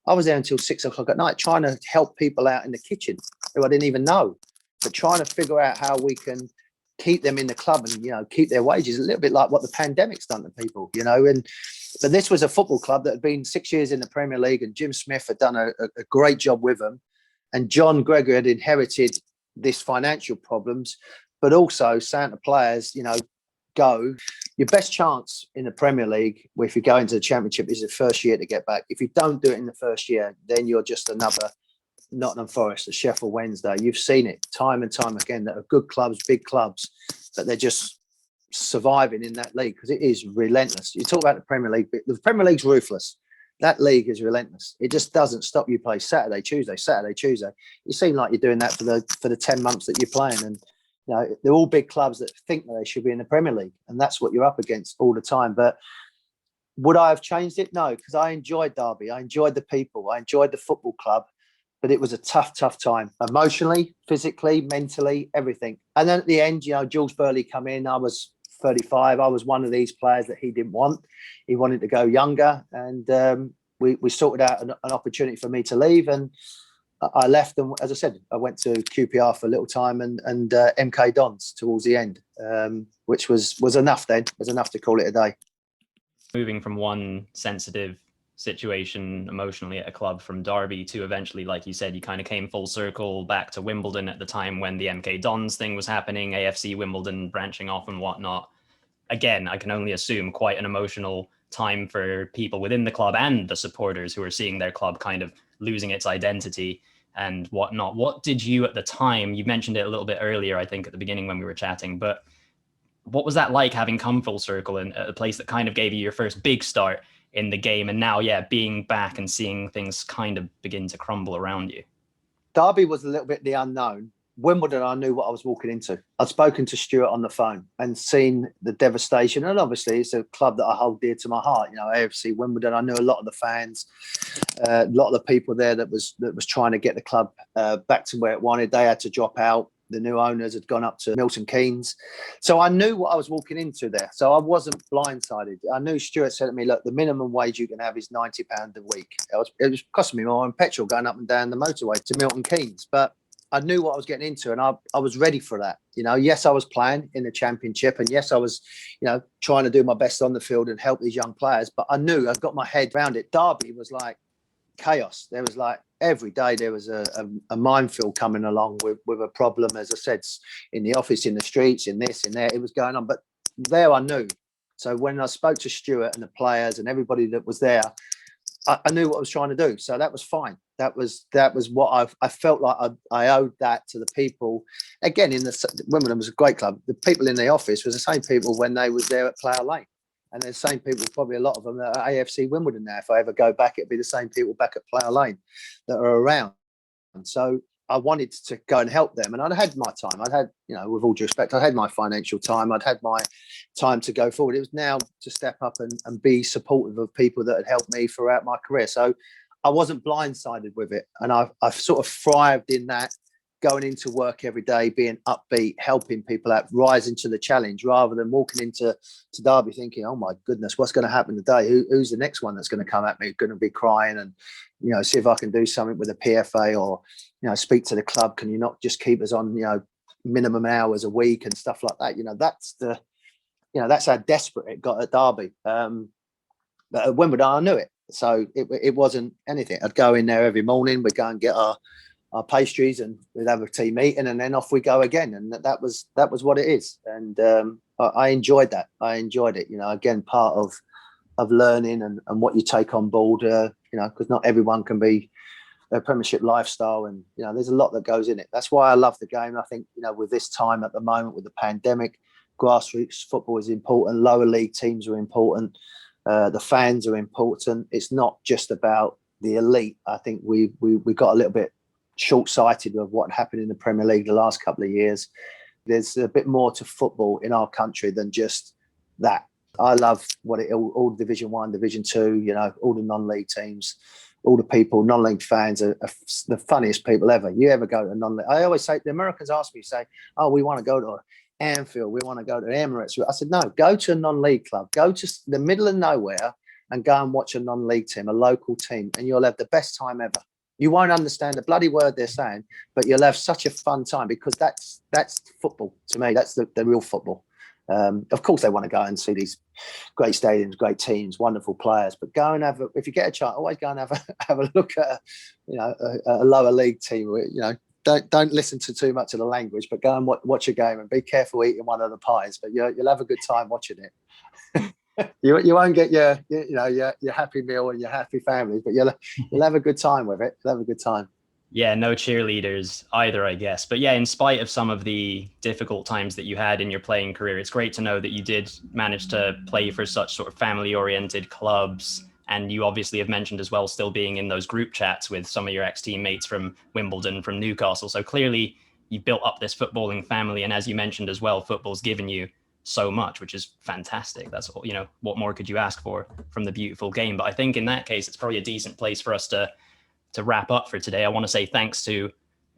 I was there until 6 o'clock at night trying to help people out in the kitchen who I didn't even know, but trying to figure out how we can keep them in the club and, keep their wages, a little bit like what the pandemic's done to people, but this was a football club that had been 6 years in the Premier League, and Jim Smith had done a great job with them. And John Gregory had inherited this financial problems, but also saying to players, go. Your best chance in the Premier League, if you go into the Championship, is the first year to get back. If you don't do it in the first year, then you're just another Nottingham Forest, a Sheffield Wednesday. You've seen it time and time again that are good clubs, big clubs, but they're just surviving in that league because it is relentless. You talk about the Premier League, the Premier League's ruthless. That league is relentless. It just doesn't stop. You play Saturday, Tuesday. You seem like you're doing that for the 10 months that you're playing, and they're all big clubs that think that they should be in the Premier League, and that's what you're up against all the time. But would I have changed it? No, because I enjoyed Derby. I enjoyed the people. I enjoyed the football club. But it was a tough time, emotionally, physically, mentally, everything. And then at the end, Jules Burley come in. I was 35. I was one of these players that he didn't want. He wanted to go younger, and we sorted out an opportunity for me to leave, and I left. And as I said, I went to QPR for a little time, and MK Dons towards the end, which was enough then. It was enough to call it a day. Moving from one sensitive situation emotionally at a club from Derby to eventually, like you said, you kind of came full circle back to Wimbledon at the time when the MK Dons thing was happening, AFC Wimbledon branching off and whatnot. Again, I can only assume quite an emotional time for people within the club and the supporters who are seeing their club kind of losing its identity and whatnot. What did you at the time, you mentioned it a little bit earlier, I think at the beginning when we were chatting, but what was that like having come full circle in a place that kind of gave you your first big start in the game, and now, being back and seeing things kind of begin to crumble around you? Derby was a little bit the unknown. Wimbledon, I knew what I was walking into. I'd spoken to Stuart on the phone and seen the devastation. And obviously, it's a club that I hold dear to my heart. AFC Wimbledon, I knew a lot of the fans, a lot of the people there that was trying to get the club back to where it wanted. They had to drop out. The new owners had gone up to Milton Keynes. So I knew what I was walking into there. So I wasn't blindsided. I knew Stuart said to me, look, the minimum wage you can have is £90 a week. It was costing me more in petrol going up and down the motorway to Milton Keynes. But I knew what I was getting into, and I was ready for that. Yes, I was playing in the Championship, and yes, I was, trying to do my best on the field and help these young players. But I knew I got my head around it. Derby was like chaos. There was like every day there was a minefield coming along with a problem, as I said, in the office, in the streets, in this, in there. It was going on. But there I knew. So when I spoke to Stuart and the players and everybody that was there, I knew what I was trying to do. So that was fine. That was what I felt like I owed that to the people. Again, Wimbledon was a great club. The people in the office was the same people when they was there at Plough Lane. And the same people, probably a lot of them at AFC Wimbledon now. If I ever go back, it'd be the same people back at Plough Lane that are around. And so I wanted to go and help them. And I'd had my time. I'd had, with all due respect, I had my financial time. I'd had my time to go forward. It was now to step up and be supportive of people that had helped me throughout my career. So I wasn't blindsided with it. And I've sort of thrived in that, going into work every day, being upbeat, helping people out, rising to the challenge, rather than walking into Derby thinking, oh my goodness, what's going to happen today? Who's the next one that's going to come at me, going to be crying, and see if I can do something with the PFA, or speak to the club. Can you not just keep us on minimum hours a week and stuff like that? That's how desperate it got at Derby. But at Wimbledon, I knew it, so it wasn't anything. I'd go in there every morning. We'd go and get our pastries, and we'd have a team meeting, and then off we go again. And that was what it is. And I enjoyed that. I enjoyed it. Again, part of learning and what you take on board. Because not everyone can be a Premiership lifestyle, and there's a lot that goes in it. That's why I love the game. I think with this time at the moment with the pandemic, grassroots football is important. Lower league teams are important. The fans are important. It's not just about the elite. I think we got a little bit short-sighted of what happened in the Premier League the last couple of years. There's a bit more to football in our country than just that. I love all Division 1, Division 2, all the non-league teams, all the people, non-league fans are the funniest people ever. You ever go to non-league? I always say, the Americans ask me, say, oh, we want to go to Anfield, we want to go to Emirates. I said, no, go to a non-league club, go to the middle of nowhere and go and watch a non-league team, a local team, and you'll have the best time ever. You won't understand the bloody word they're saying, but you'll have such a fun time, because that's football to me. That's the real football. Of course, they want to go and see these great stadiums, great teams, wonderful players. But go and if you get a chance, always go and have a look at a lower league team. Don't listen to too much of the language, but go and watch a game, and be careful eating one of the pies. But you'll have a good time watching it. You won't get your happy meal and your happy families, but you'll have a good time with it. You'll have a good time. Yeah, no cheerleaders either, I guess. But yeah, in spite of some of the difficult times that you had in your playing career, it's great to know that you did manage to play for such sort of family-oriented clubs. And you obviously have mentioned as well, still being in those group chats with some of your ex-teammates from Wimbledon, from Newcastle. So clearly you've built up this footballing family. And as you mentioned as well, football's given you so much, which is fantastic. That's what more could you ask for from the beautiful game? But I think in that case, it's probably a decent place for us to wrap up for today. I want to say thanks to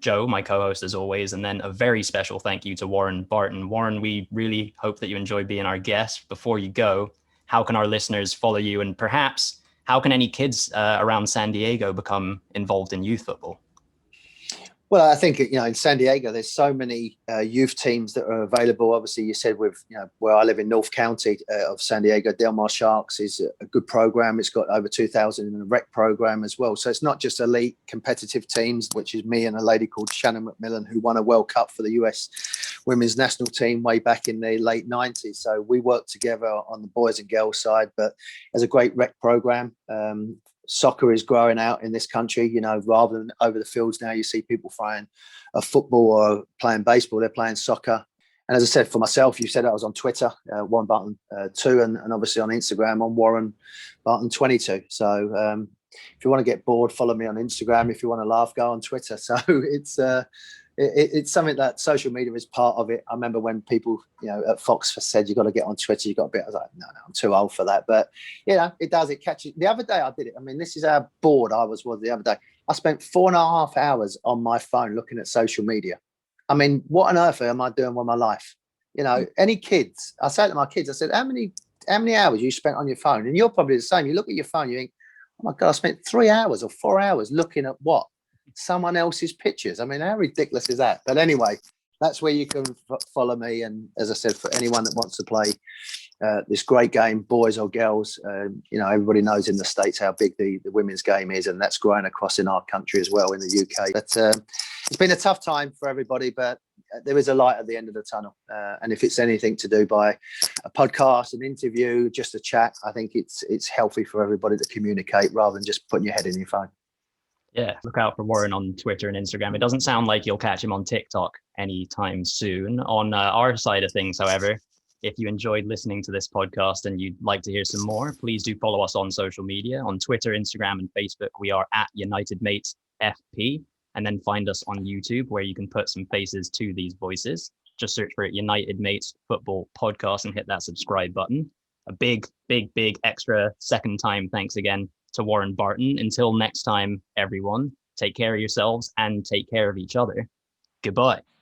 Joe, my co-host as always, and then a very special thank you to Warren Barton. Warren, we really hope that you enjoyed being our guest. Before you go, how can our listeners follow you, and perhaps how can any kids around San Diego become involved in youth football? Well, I think, in San Diego, there's so many youth teams that are available. Obviously, you said with, where I live in North County of San Diego, Del Mar Sharks is a good program. It's got over 2,000 in a rec program as well. So it's not just elite competitive teams, which is me and a lady called Shannon McMillan, who won a World Cup for the US women's national team way back in the late 90s. So we work together on the boys and girls side, but there's a great rec program. Soccer is growing out in this country, rather than over the fields now, you see people throwing a football or playing baseball, they're playing soccer. And as I said, for myself, you said I was on Twitter, Warren Barton 2, and obviously on Instagram on Warren Barton 22. So if you want to get bored, follow me on Instagram. If you want to laugh, go on Twitter. So it's something that social media is part of it. I remember when people, at Fox said, you got to get on Twitter, you got a bit. I was like, no, I'm too old for that. But, it does. It catches. The other day I did it. I mean, this is how bored I was the other day. I spent 4.5 hours on my phone looking at social media. I mean, what on earth am I doing with my life? You know, any kids, I say to my kids, I said, how many hours you spent on your phone? And you're probably the same. You look at your phone, you think, oh my God, I spent 3 hours or 4 hours looking at what? Someone else's pictures. I mean, how ridiculous is that? But anyway, that's where you can follow me. And as I said, for anyone that wants to play this great game, boys or girls, you know, everybody knows in the States how big the women's game is, and that's growing across in our country as well, in the UK. But it's been a tough time for everybody, but there is a light at the end of the tunnel. And if it's anything to do by a podcast, an interview, just a chat, I think it's healthy for everybody to communicate rather than just putting your head in your phone. Yeah, look out for Warren on Twitter and Instagram. It doesn't sound like you'll catch him on TikTok anytime soon. On our side of things, however, if you enjoyed listening to this podcast and you'd like to hear some more, please do follow us on social media. On Twitter, Instagram, and Facebook, we are at United Mates FP. And then find us on YouTube, where you can put some faces to these voices. Just search for United Mates Football Podcast and hit that subscribe button. A big extra second time thanks again to Warren Barton. Until next time, everyone, take care of yourselves and take care of each other. Goodbye.